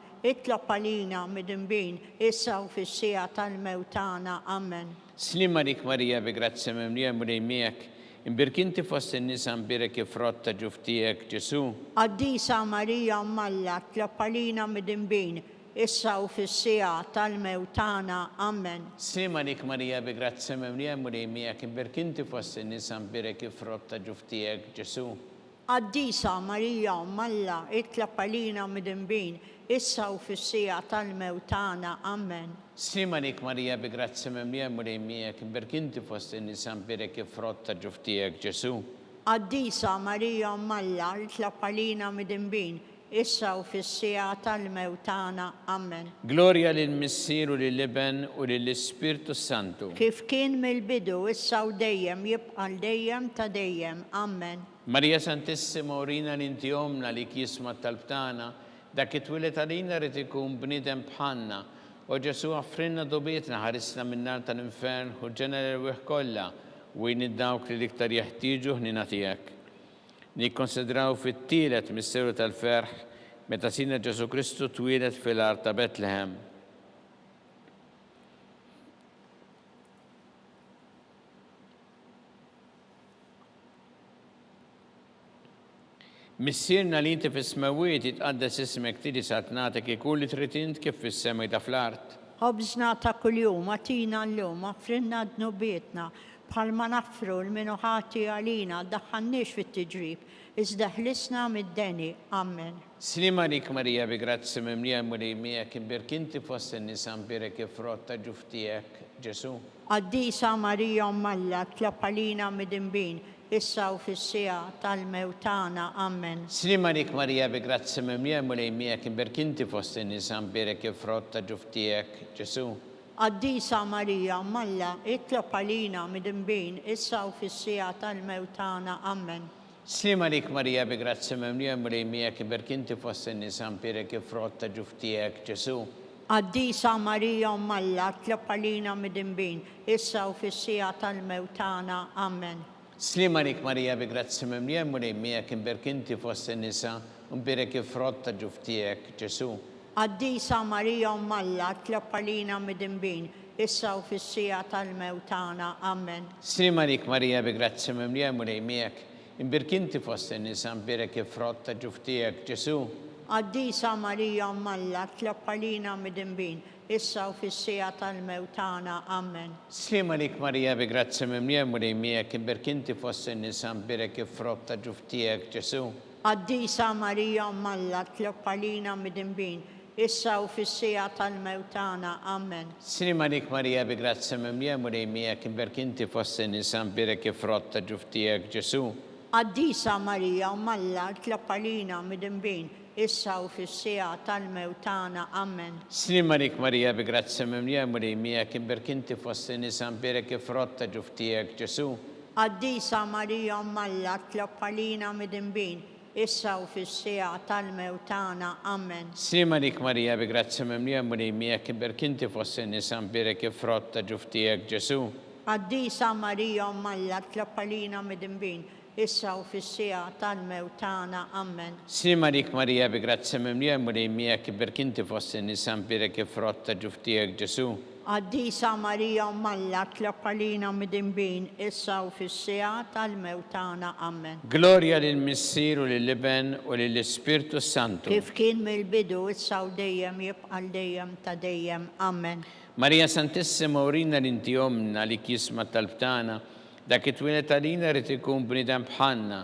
tloppa lina mid-imbin, issa u fis-sija tal-mewtana. Amen. Slima lik Marija bi grazzi mimlija mulejmija kien birka inti fost in-nisa mbirek il-frotta ġuftijek Ġesu. Qaddisa Marija Malla tloppa lina mid-imbin, issa u fis-sija tal-mewtana. Amen. Slima lik Marija bi grazzi mimlija mulejmija kien birka inti fost in-nisa mbirek il-frotta ġuftijek Ġesu. Qaddisa Marija Malla tloppa lina mid-imbin, issa u fis-sija tal-mewtana. Amen. Slima lik Marija bi grazzi mimlija mulejmija kien birka inti fost in-nisa mbirek il-frotta ġuftijek Ġesu. Qaddisa Marija Malla tloppa lina mid-imbin, issa u fis-sija tal-mewtana. Amen. Gloria lill-Missieru lill-Iben u lill-Ispirtu Santu. Kif kien mill-bidu, issa u dejjem jibqa' dejjem ta' dejjem. Amen. Marija Santissima, urina li inti omna li jisma t-talbtana dak it-twilet għalina rrid ikun bniedem bħalna. U Ġesu għaffrinna dobietna ħarisna min-nar tal-infern u ġenera l-weħ kollha wejn id-dawk li l-iktar jeħtieġu ħnina tiegħek. Nikkonsidraw fit-tielet misteru tal-ferħ meta Sina Ġesu Kristu twilet fil-art ta' Betlehem. Missierna li inti fis-smawiet itqaddes ismek tiġi saltnatek ikun li trid int kif fis-sema ta' fl-art. Ħobżna ta' kuljum għatina llum, aħfrinna d-nubietna, bħalma nafru l-menuħati għalina, daħħannix fit-tiġrib, iżda ħlisna mid-deni. Amen. Slima lik Marija bi grazzi mimlija mulejmija kien birka inti fost in-nisa mbirek il-frotta ġuftijek Ġesu. Qaddisa Marija Malla tloppa lina mid-imbin, issa u fis-sija tal-mewtana. Amen. Slima lik Marija bi grazzi mimlija mulejmija kien birka inti fost in-nisa mbirek il-frotta ġuftijek Ġesu. Qaddisa Marija Malla tloppa lina mid-imbin, issa u fis-sija tal-mewtana. Amen. Slima lik Marija bi grazzi mimlija mulejmija kien birka inti fost in-nisa mbirek il-frotta ġuftijek Ġesu. Qaddisa Marija Umm Alla, tlab għalina mid-imbin, issa u fis-sija tal-mewtana. Amen. Slima lik Marija bi grazzi mimlija murejmija kim berkinti fost nisa un birek il-frott ta' ġuftijek, Ġesu. Qaddisa Marija Umm Alla, tlab għalina mid-imbin, issa u fis-sija tal-mewtana. Amen. Slima lik Marija bi grazzi mimlija murejmija kim berkinti fost nisa un birek il-frott ta' ġuftijek, Ġesu. Qaddisa Marija Umm Alla, tlab għalina mid-imbin, issa u fis-sija tal-mewtana. Amen. Slima lik Marija bi grazzi mimlija murejmija kim berkinti fost nisa un birek il-frott ta' ġuftijek, Ġesu. Qaddisa Marija Umm Alla, tlab għalina mid-imbin, issa u fis-sija tal-mewtana. Amen. Slima lik Marija bi grazzi mimlija murejmija kim berkinti fost nisa un birek il-frott ta' ġuftijek, Ġesu. Qaddisa Marija Umm Alla, tlab għalina mid-imbin, issa u fis-sija tal-mewtana. Amen. Slima lik Marija bi grazzi mimlija murejmija kim berkinti fost nisa un birek il-frott ta' ġuftijek, Ġesu. Qaddisa Marija Umm Alla, tlab għalina mid-imbin, issa u fis-sija tal-mewtana. Amen. Slima lik Marija bi grazzi mimlija murejmija kim berkinti fost nisa un birek il-frott ta' ġuftijek, Ġesu. Qaddisa Marija Umm Alla, tlab għalina mid-imbin, issa u fis-sija tal-mewtana. Amen. Slima lik Marija bi grazzi mimlija murejmija kim berkinti fost nisa un birek il-frott ta' ġuftijek, Ġesu. Qaddisa Marija Umm Alla, tlab għalina mid-imbin, issa u fis-sija tal-mewtana. Amen. Gloria lil Missiru lill-Liben u lill-Ispirtu Santu. Kif kien mill-bidu, issa u dejjem jibqa' dejjem ta' dejjem. Amen. Marija Santissima urina l-inti omna li kisma tal-btana, dak it-twilet għalina rrit ikun bnidem bħanna,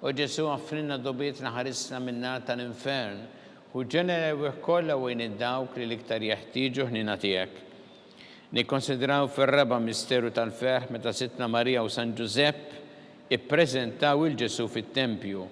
u Ġesu għafrinna dobietna ħarisna minna tal-infern, u ġenera u kolla u id-dawk li liktar jeħtiġu ħnina tijek. Nikkonsidraw fil-raba misteru tal-ferħ meta sitna Marija u San Giuseppe ippreżentaw il-Ġesu fit-tempju.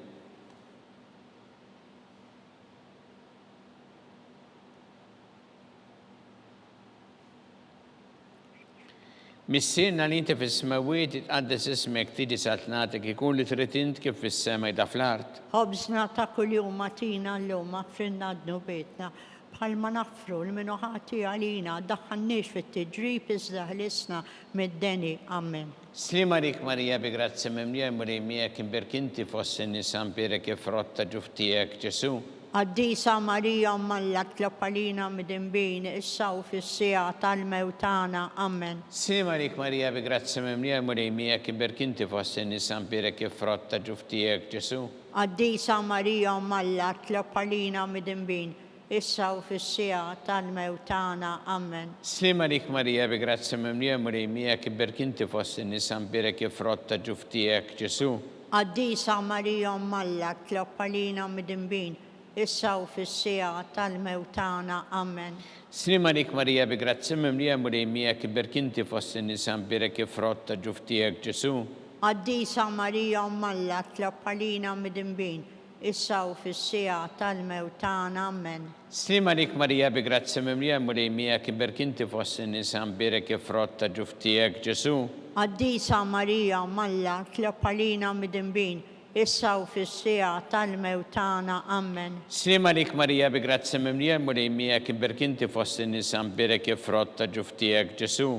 Missirna li inti fis-smawiet itqaddes ismek tiġi satnatek ikun li trid int kif fis-sema jda fl-art. Ħobżna ta' kuljum matina llum affrinna d-nubietna bħalma naffru l-minu ħati għalina daħħannix fit-tiġrib iżda ħlisna mid-deni. Amen. Slima lik Marija bi grazzi mimlija murejmija kim berkinti fost in-nisa birek il-frott ta' ġuftijek, Ġesu. Qaddisa Marija Umm Alla, tlab għalina mid-imbin, issa u fis-sija tal-mewtana. Amen. Slima lik Marija bi grazzi mimlija murejmija kim berkinti fost in-nisa birek il-frott ta' ġuftijek, Ġesu. Qaddisa Marija Umm Alla, tlab għalina mid-imbin, issa u fis-sija tal-mewtana. Amen. Slima lik Marija bi grazzi mimlija murejmija kim berkinti fost in-nisa birek il-frott ta' ġuftijek, Ġesu. Qaddisa Marija Umm Alla, tlab għalina mid-imbin, issa u fis-sija tal-mewtana. Amen. Slima lik Marija bi grazzi mimlija murejmija kim berkinti fost in-nisa birek il-frott ta' ġuftijek, Ġesu. Qaddisa Marija Umm Alla, tlab għalina mid-imbin, issa u fis-sija tal-mewtana. Amen. Slima lik Marija bi grazzi mimlija murejmija kim berkinti fost in-nisa birek il-frott ta' ġuftijek, Ġesu. Qaddisa Marija Umm Alla, tlab għalina mid-imbin, issa u fis-sija tal-mewtana. Amen. Slima lik Marija bi grazzi mimlija murejmija kim berkinti fost in-nisa birek il-frott ta' ġuftijek, Ġesu.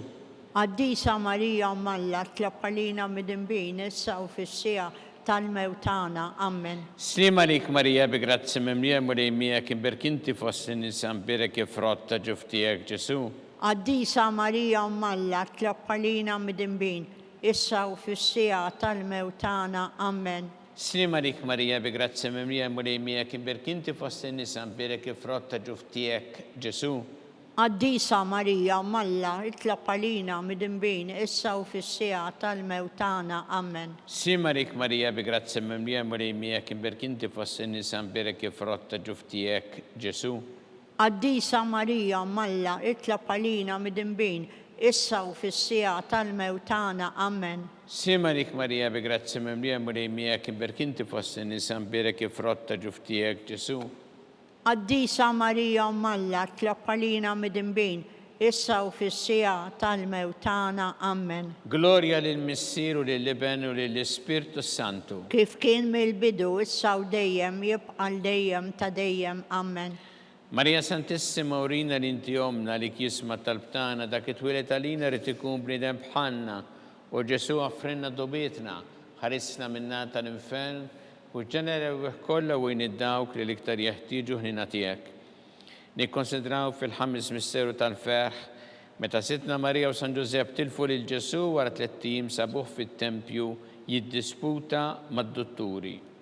Qaddisa Marija Umm Alla, tlab għalina mid-imbin, issa u fis-sija tal-mewtana. Amen. Slima lik Marija bi grazzi mimlija murejmija kim berkinti fost in-nisa birek il-frott ta' ġuftijek, Ġesu. Qaddisa Marija Umm Alla, tlab għalina mid-imbin, issa u fis-sija tal-mewtana. Amen. Slima lik Marija bi grazzi mimlija murejmija kim berkinti fost in-nisa birek il-frott ta' ġuftijek, Ġesu. Qaddisa Marija Umm Alla, tlab għalina mid-imbin, issa u fis-sija tal-mewtana. Amen. Slima lik Marija bi grazzi mimlija murejmija kim berkinti fost in-nisa birek il-frott ta' ġuftijek, Ġesu. Qaddisa Marija Umm Alla, tlab għalina mid-imbin, issa u fis-sija tal-mewtana. Amen. Slima lik Marija bi grazzi mimlija murejmija kim berkinti fost in-nisa birek il-frott ta' ġuftijek, Ġesu. Qaddisa Marija Umm Alla, tlab għalina mid-imbin, issa u fis-sija tal-mewtana. Amen. Gloria lil Missiru lill-Liben u lill-Ispirtu Santu. Kif kien mill-bidu, issa u dejjem jibqa' dejjem ta' dejjem. Amen. Marija Santissima urina li inti omna li jisma talbtana dak it-twilet għalina rrid ikun bniedem bħalna u Ġesu għaffrinna dobietna ħarisna minna tal-infern u ġenera kollha wejn id-dawk li l-iktar jeħtieġu ħnina tiegħek. Nikkonsidraw fil-ħames misteru tal-ferħ meta Sitna Marija u San Ġusepp tilfu lil Ġesu wara 3 ijiem sabuh fit-tempju jiddisputa mad-dutturi.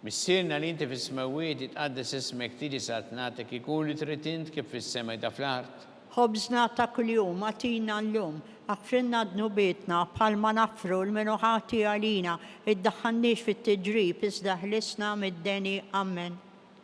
Missierna li inti fis-smawiet jitqaddes ismek tiġi satnatek ikun li trid int kif fis-sema jda fl-art. Ħobżna ta' kuljum għatina l-lum, għaffrinna d-nubietna bħalma nafru l-minuħati għalina, id-daħħannix fit-tiġrib, iżda ħlisna mid-deni, amen.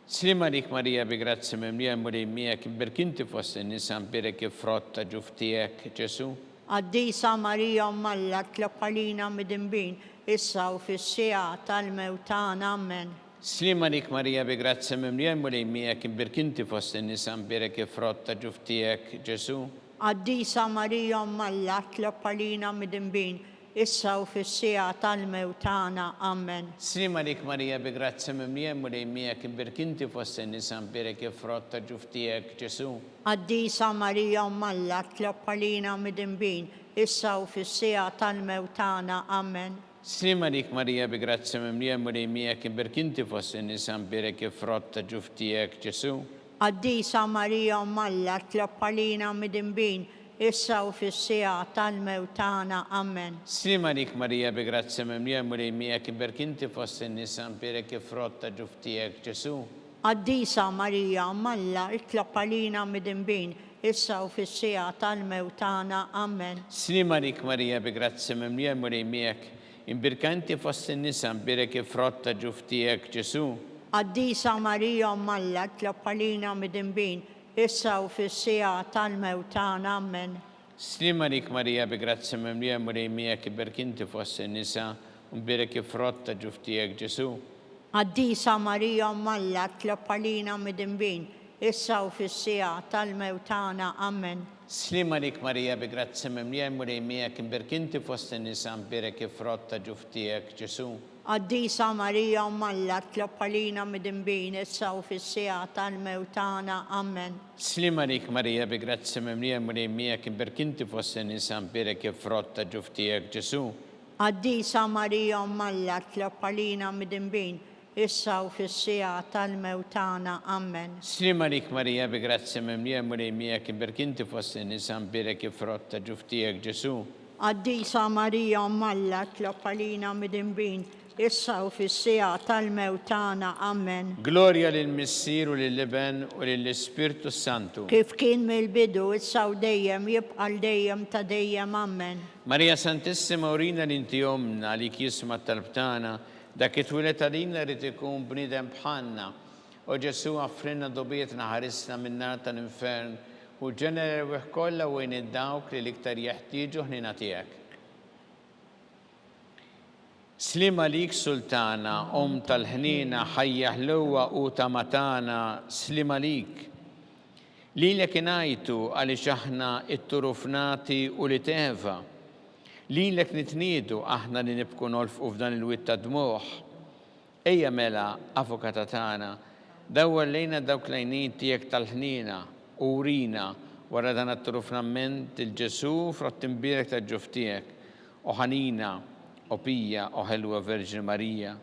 Slim għalik Marija bi grazzi mimlija mulej miegħek berkinti fost in-nisa mbirek ifrotta ġuftijek Ġesu. Għaddisa Marija Malla tlab għalina mid-imbin, issa u fis-sija tal-mewtana, amen. Slim għalik Marija bi grazzi mimlija mulej miegħek berkinti fost in-nisa mbirek ifrotta ġuftijek Ġesu. Għaddisa Marija Malla tlab għalina mid-imbin, issa u fis-sija tal-mewtana, amen. Slim għalik Marija bi grazzi mimlija mulej miegħek berkinti fost in-nisa mbirek ifrotta ġuftijek Ġesu. Għaddisa Marija Malla tlab għalina mid-imbin, issa u fis-sija tal-mewtana, amen. Slim għalik Marija bi grazzi mimlija mulej miegħek berkinti fost in-nisa mbirek ifrotta ġuftijek Ġesu. Għaddisa Marija Malla tlab għalina mid-imbin, issa u fis-sija tal-mewtana, amen. Slim għalik Marija bi grazzi mimlija mulej miegħek berkinti fost in-nisa mbirek ifrotta ġuftijek Ġesu. Għaddisa Marija Malla tlab għalina mid-imbin, issa u fis-sija tal-mewtana, amen. Slim għalik Marija bi grazzi mimlija mulej miegħek imbirkanti fost in-nisa mbirek ifrotta ġuftijek Ġesu. Għaddisa Marija Malla tlab għalina mid-imbin, issa u fis-sija tal-mewtana, amen. Slim għalik Marija bi grazzi mimlija mulej miegħek berkinti fost in-nisa mbirek ifrotta ġuftijek Ġesu. Għaddisa Marija Malla tlab għalina mid-imbin, issa u fis-sija tal-mewtana, amen. Slim għalik Marija bi grazzi mimlija mulej miegħek berkinti fost in-nisa mbirek ifrotta ġuftijek Ġesu. Għaddisa Marija Malla tlab għalina mid-imbin, issa u fis-sija tal-mewtana, amen. Slim għalik Marija bi grazzi mimlija mulej miegħek berkinti fost in-nisa mbirek ifrotta ġuftijek Ġesu. Għaddisa Marija Malla tlab għalina mid-imbin, issa u fis-sija tal-mewtana, amen. Slim għalik Marija bi grazzi mimlija mulej miegħek berkinti fost in-nisa mbirek ifrotta ġuftijek Ġesu. Għaddisa Marija Malla tlab għalina mid-imbin, issa u fis-sija tal-mewtana, amen. Gloria lill-Missier u lill-Iben u lill-Ispirtu Santu. Kif kien mill-bidu, issa u dejjem, jibqal dejjem ta' dejjem, amen. Marija Santissima urina li inti omna li jisma talbtana dak it-twilet għalina rrid ikun bniedem bħalna u Ġesu għaffrinna dobietna ħarisna min-nar tal-infern u ġenera kollha wejn id-dawk li l-iktar jeħtieġu ħnina tiegħek. Slim għalik Sultana, tal-ħnina, ħajja ħluwa u ta' matana, slim għalik. Lilek ingħajtu għaliex aħna it-turufnati u li teva. Lilek nitniedu aħna li nibku nolfqu f'dan il-witt ta' dmuħ. Ejja mela, avukata tagħna, dawwar lejna dawk lejnin tiegħek tal-ħnina u urina wara dan it-turufnament il-Ġesu frott imbierek ta' ġuftijek u ħanina u pija u ħelwa Verġin Marija.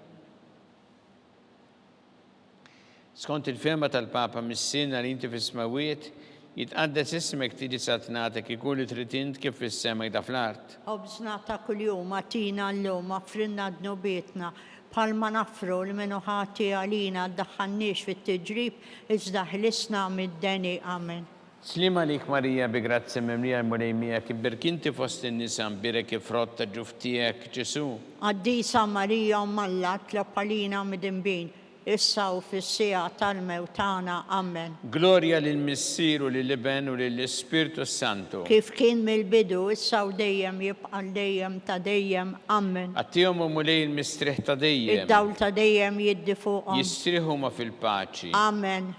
Skont il-fema tal-Papa mis-sena li inti fis-smawiet jitqaddes ismek tiġi satnatek ikun li trid int kif fis-sema jda fl-art. Ħobżna ta' kuljum għatina l-lum għaffrinna d-nubietna bħalma nafru l-minuħati għalina ddaħħannix fit-tiġrib iżda ħlisna mid-deni, amen. Slim għalik Marija bi grazzi mimlija mulej miegħek berkinti fost in-nisa mbirek ifrotta ġuftijek Ġesu. Għaddisa Marija Malla tlab għalina mid-imbin, issa u fis-sija tal-mewtana, amen. Gloria lill-Missier u lill-Iben u lill-Ispirtu Santu. Kif kien mill-bidu, issa u dejjem, jibqal dejjem ta' dejjem, amen. Għattihom u mulej il-mistriħ ta' dejjem. Id-dawl ta' dejjem jiddi fuqhom. Jistrieħu ma fil-paċi. Amen.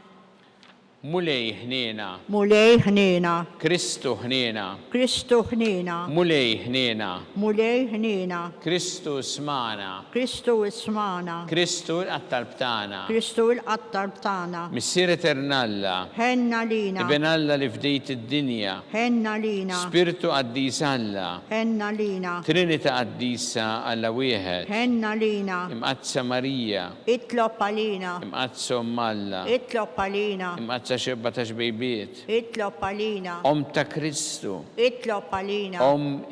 mulej ħnina, mulej ħnina, Kristu ħnina, Kristu ħnina, mulej ħnina, mulej ħnina, Kristu smana, Kristu ismana, Kristu l-qattalb tagħna, Kristu l-qattar tagħna, Missier Eternalla, ħenna lina, Ibn Alla li fdejt id-dinja, ħenna lina, Spiritu qaddis Alla, ħenna lina, Trinita qaddisa Alla wieħed, ħenna lina, imqazza Marija, itlob għalina, imqazza Alla, itlob għalina, imqazza xebba ta' xbejbiet, itlob għalina, ta' Kristu, itlob għalina,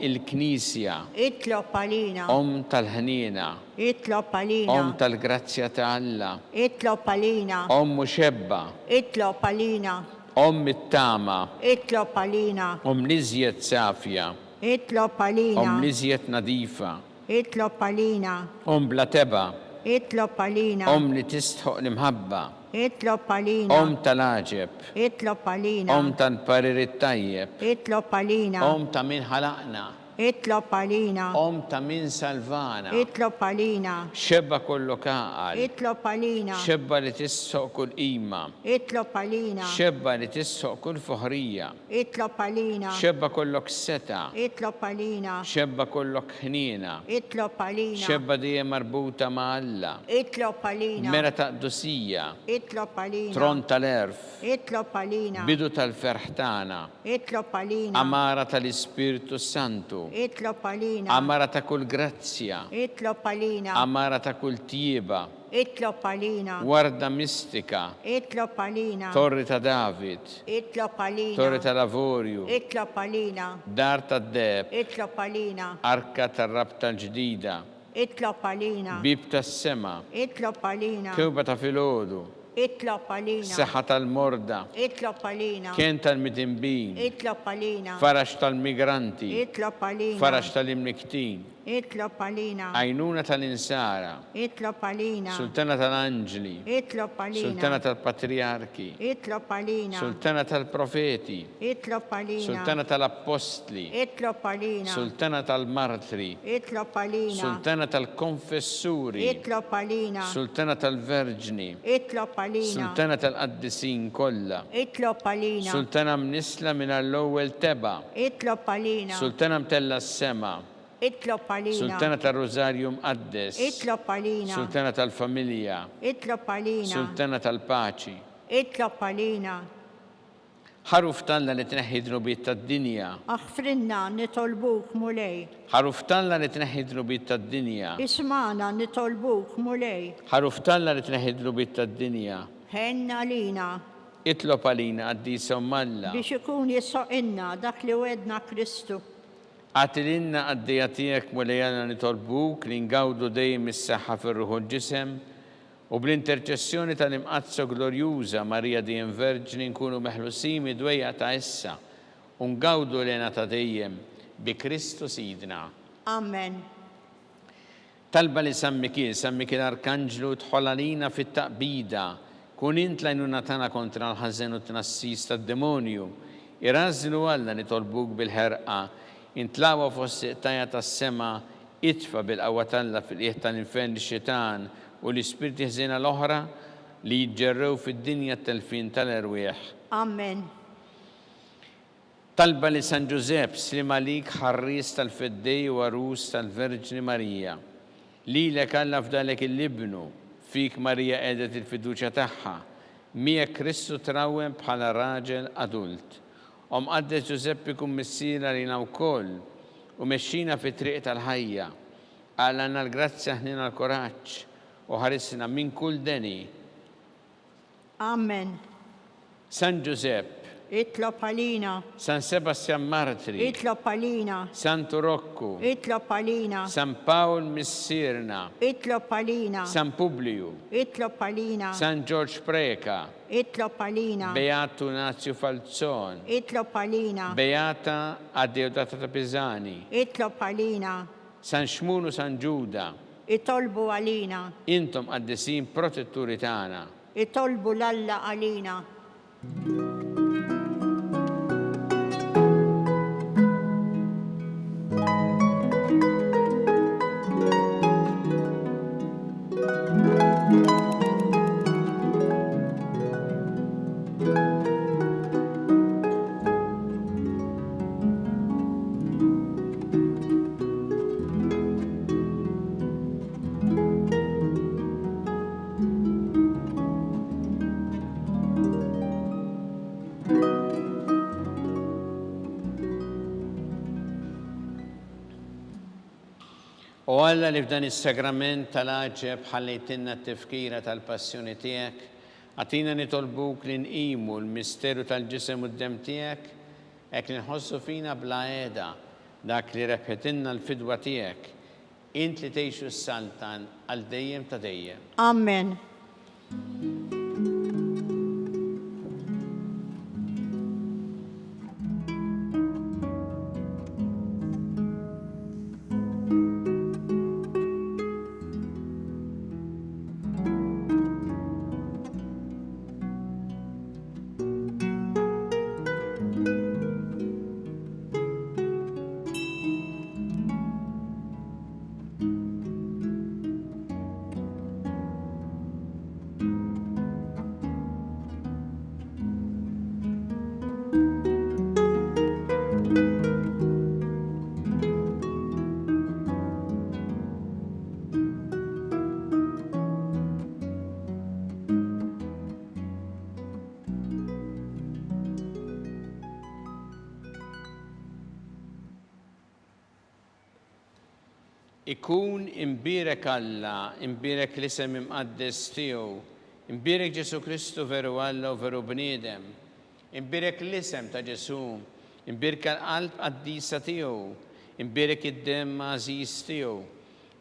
il-Knisja, itlob għalina, tal-ħnina, itlob għalina, tal-grazzja ta' Alla, itlob għalina, muxebba, itlob għalina, it-tama, itlob għalina, liżjed safja, itlob għalina, liżjed nadifa, itlob għalina, bla teba, itlob għalina, li tistħoq l-imħabba, itlob għalina, tal-aġeb, itlob għalina, tal-parir it-tajjeb, itlob għalina, ta' min ħalaqna, itlob għalina, ta' min salvana, itlob għalina, xebba kollu kaqal, itlob għalina, xebba li tissoq kull qima, itlob għalina, xebba li tissoq kull fuħrija, itlob għalina, xebba kollok seta, itlob għalina, xebba kollok ħnina, itlob għalina, xebba dejjem marbuta ma' Alla, itlob għalina, mera ta' qdusija, itlob għalina, tron tal-erf, itlob għalina, bidu tal-ferħ tagħna, itlob għalina, amara tal-Ispiritu Santu, itlob għalina, amara ta' kull grazzja, itlob għalina, amara ta' kull tjieba, itlob għalina, warda mistika, itlob għalina, torri ta' David, itlob għalina, torri ta' Lavorju, itlob għalina, dar ta' Deb, itlob għalina, arka tar-rab tal-ġdida, itlob għalina, bib tas-sema, itlob għalina, kewba ta' filgħodu, itlob għalina, seħħa tal-morda, itlob għalina, kien tal-mitinbin, itlob għalina, farax tal-migranti, itlob għalina, farax tal-imniktin, itlob għalina, għajnuna tal-insara, itlob għalina, sultana tal-anġli, itlob għalina, sultana tal-patriarki, itlob għalina, sultana tal-profeti, itlob għalina, sultana tal-appostli, itlob għalina, sultana tal-martri, itlob għalina, sultana tal-konfessuri, itlob għalina, sultana tal-verġni, itlob għalina, sultana tal-qaddisin kollha, itlob għalina, sultana mnisla minn l-ewwel teba, itlob għalina, sultana mtella s-sema, itlob għalina, sultana tal-Rożarju mqaddes, itlob għalina, sultana tal-familja, itlob għalina, sultana tal-paċi, itlob għalina, ħaruf talla li tneħħi dnubiet tad-dinja, aħfrinna nitolbuk mulej, ħaruf talla li tneħħi dnubiet tad-dinja, ismana nitolbuk mulej, ħaruf talla li tneħħi dnubiet tad-dinja, ħenna lina, itlob għalina għaddisa Malla, biex ikun jissoqinna dak li wedna Kristu. għatilinna għaddija tiegħek mulejana nitolbuk li ngawdu dejjem is-saħħa fir-ruħ u l-ġisem u bl-interċessjoni tal-imqazza glorjuża Marija dejjem Verġni nkunu meħlusin midwejja ta' issa u ngawdu lena ta' dejjem bi Kristu Sidna. Amen. Talba li Sammiki l-Arkanġlu tħoll għalina fit-taqbida, kun int lajnuna tagħna kontra l-ħażen u t-tnassis tad-demonju, irażlu Alla nitolbuk bil-ħerqa, intlawa fost tajja tas-sema, itfa bil-qawwa Alla fil-qiegħ tal-infern ix-xitan u l-ispirti ħżiena l-oħra li jġġerrew fid-dinja t-telfin tal-erwieħ. Amen. Talba li San Ġusepp slim għalik ħarris tal-feddej u għarus tal-Verġni Marija. Lilek Alla fdalek il-libnu, fik Marija qiegħdet il-fiduċja tagħha, miegħek Kristu trawwem bħala raġel adult. Qaddes Ġusepp ikun missiera lina wkoll u mexxina fit-triq tal-ħajja. Għalna l-grazzja ħnina l-koraġġ u ħarisna minn kull deni. Amen. San Ġusepp, Itlob għalina, San Sebastian Martri, itlob għalina, San Turokku, itlob għalina, San Paul Missirna, itlob għalina, San Publiu, itlob għalina, San George Preka, itlob għalina, Beato Nazio Falzon, itlob għalina, Beata Addeodata ta' Pisani, itlob għalina, San Xmunu San Ġuda, itolbu għalina, intom għaddesin protetturi tagħna. itolbu l-Alla għalina. U Alla li f'dan is-sagrament tal-aġeb ħallejtinna t-tifkira tal-passjoni tiegħek, għatina nitolbuk li nqimu l-misteru tal-ġisem u d-dem tiegħek, hekk li nħossu fina bla għeda dak li rebħetinna l-fidwa tiegħek, int li tgħixu s-saltan għal dejjem ta' dejjem. Amen. Ikun imbirek Alla, imbirek l-isem imqaddes tiegħu, imbirek Ġesu Kristu veru Alla u veru bniedem, imbirek l-isem ta' Ġesu, imbirek l-qalb qaddisa tiegħu, imbirek id-dem għażiż tiegħu,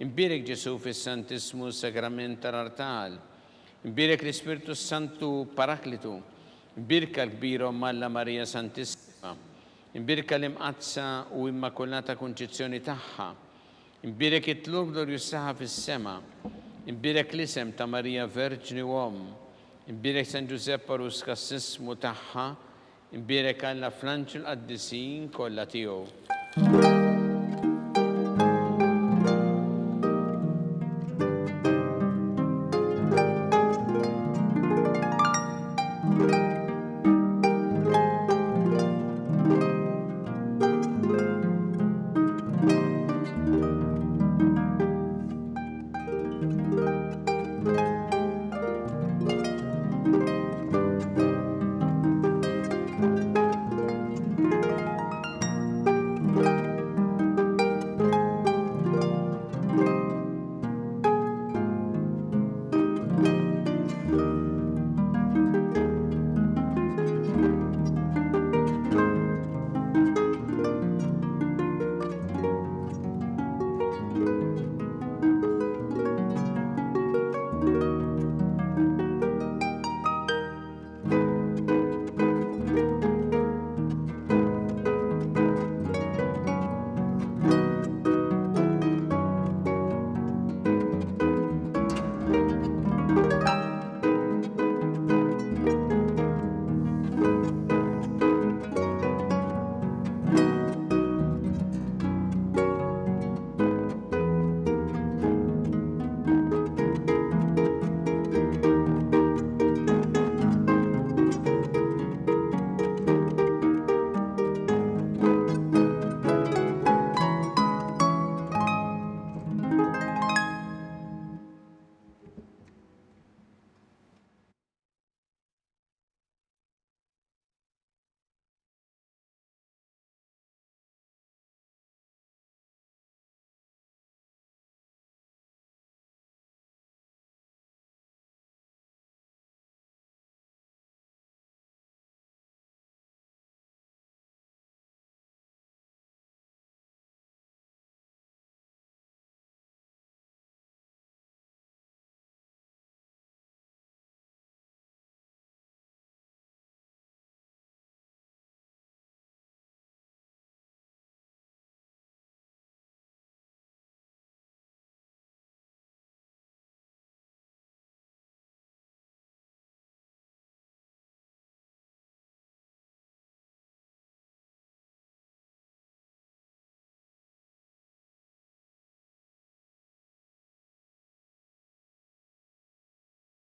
imbirek Ġesu fis-Santismu Sagrament tal-Artal, imbirek l-Ispirtu Santu Paraklitu, imbirek l-kbira Alla Marija Santissima, imbirek l-imqazza u immakulata konċizzjoni tagħha, imbirek it-tlub glorjusaha fis-sema, imbirek l-isem ta' Marija Verġni Om, imbirek San Giuseppe Arus kassismu tagħha, imbirek Alla fl-anġel qaddisin kollha tiegħu.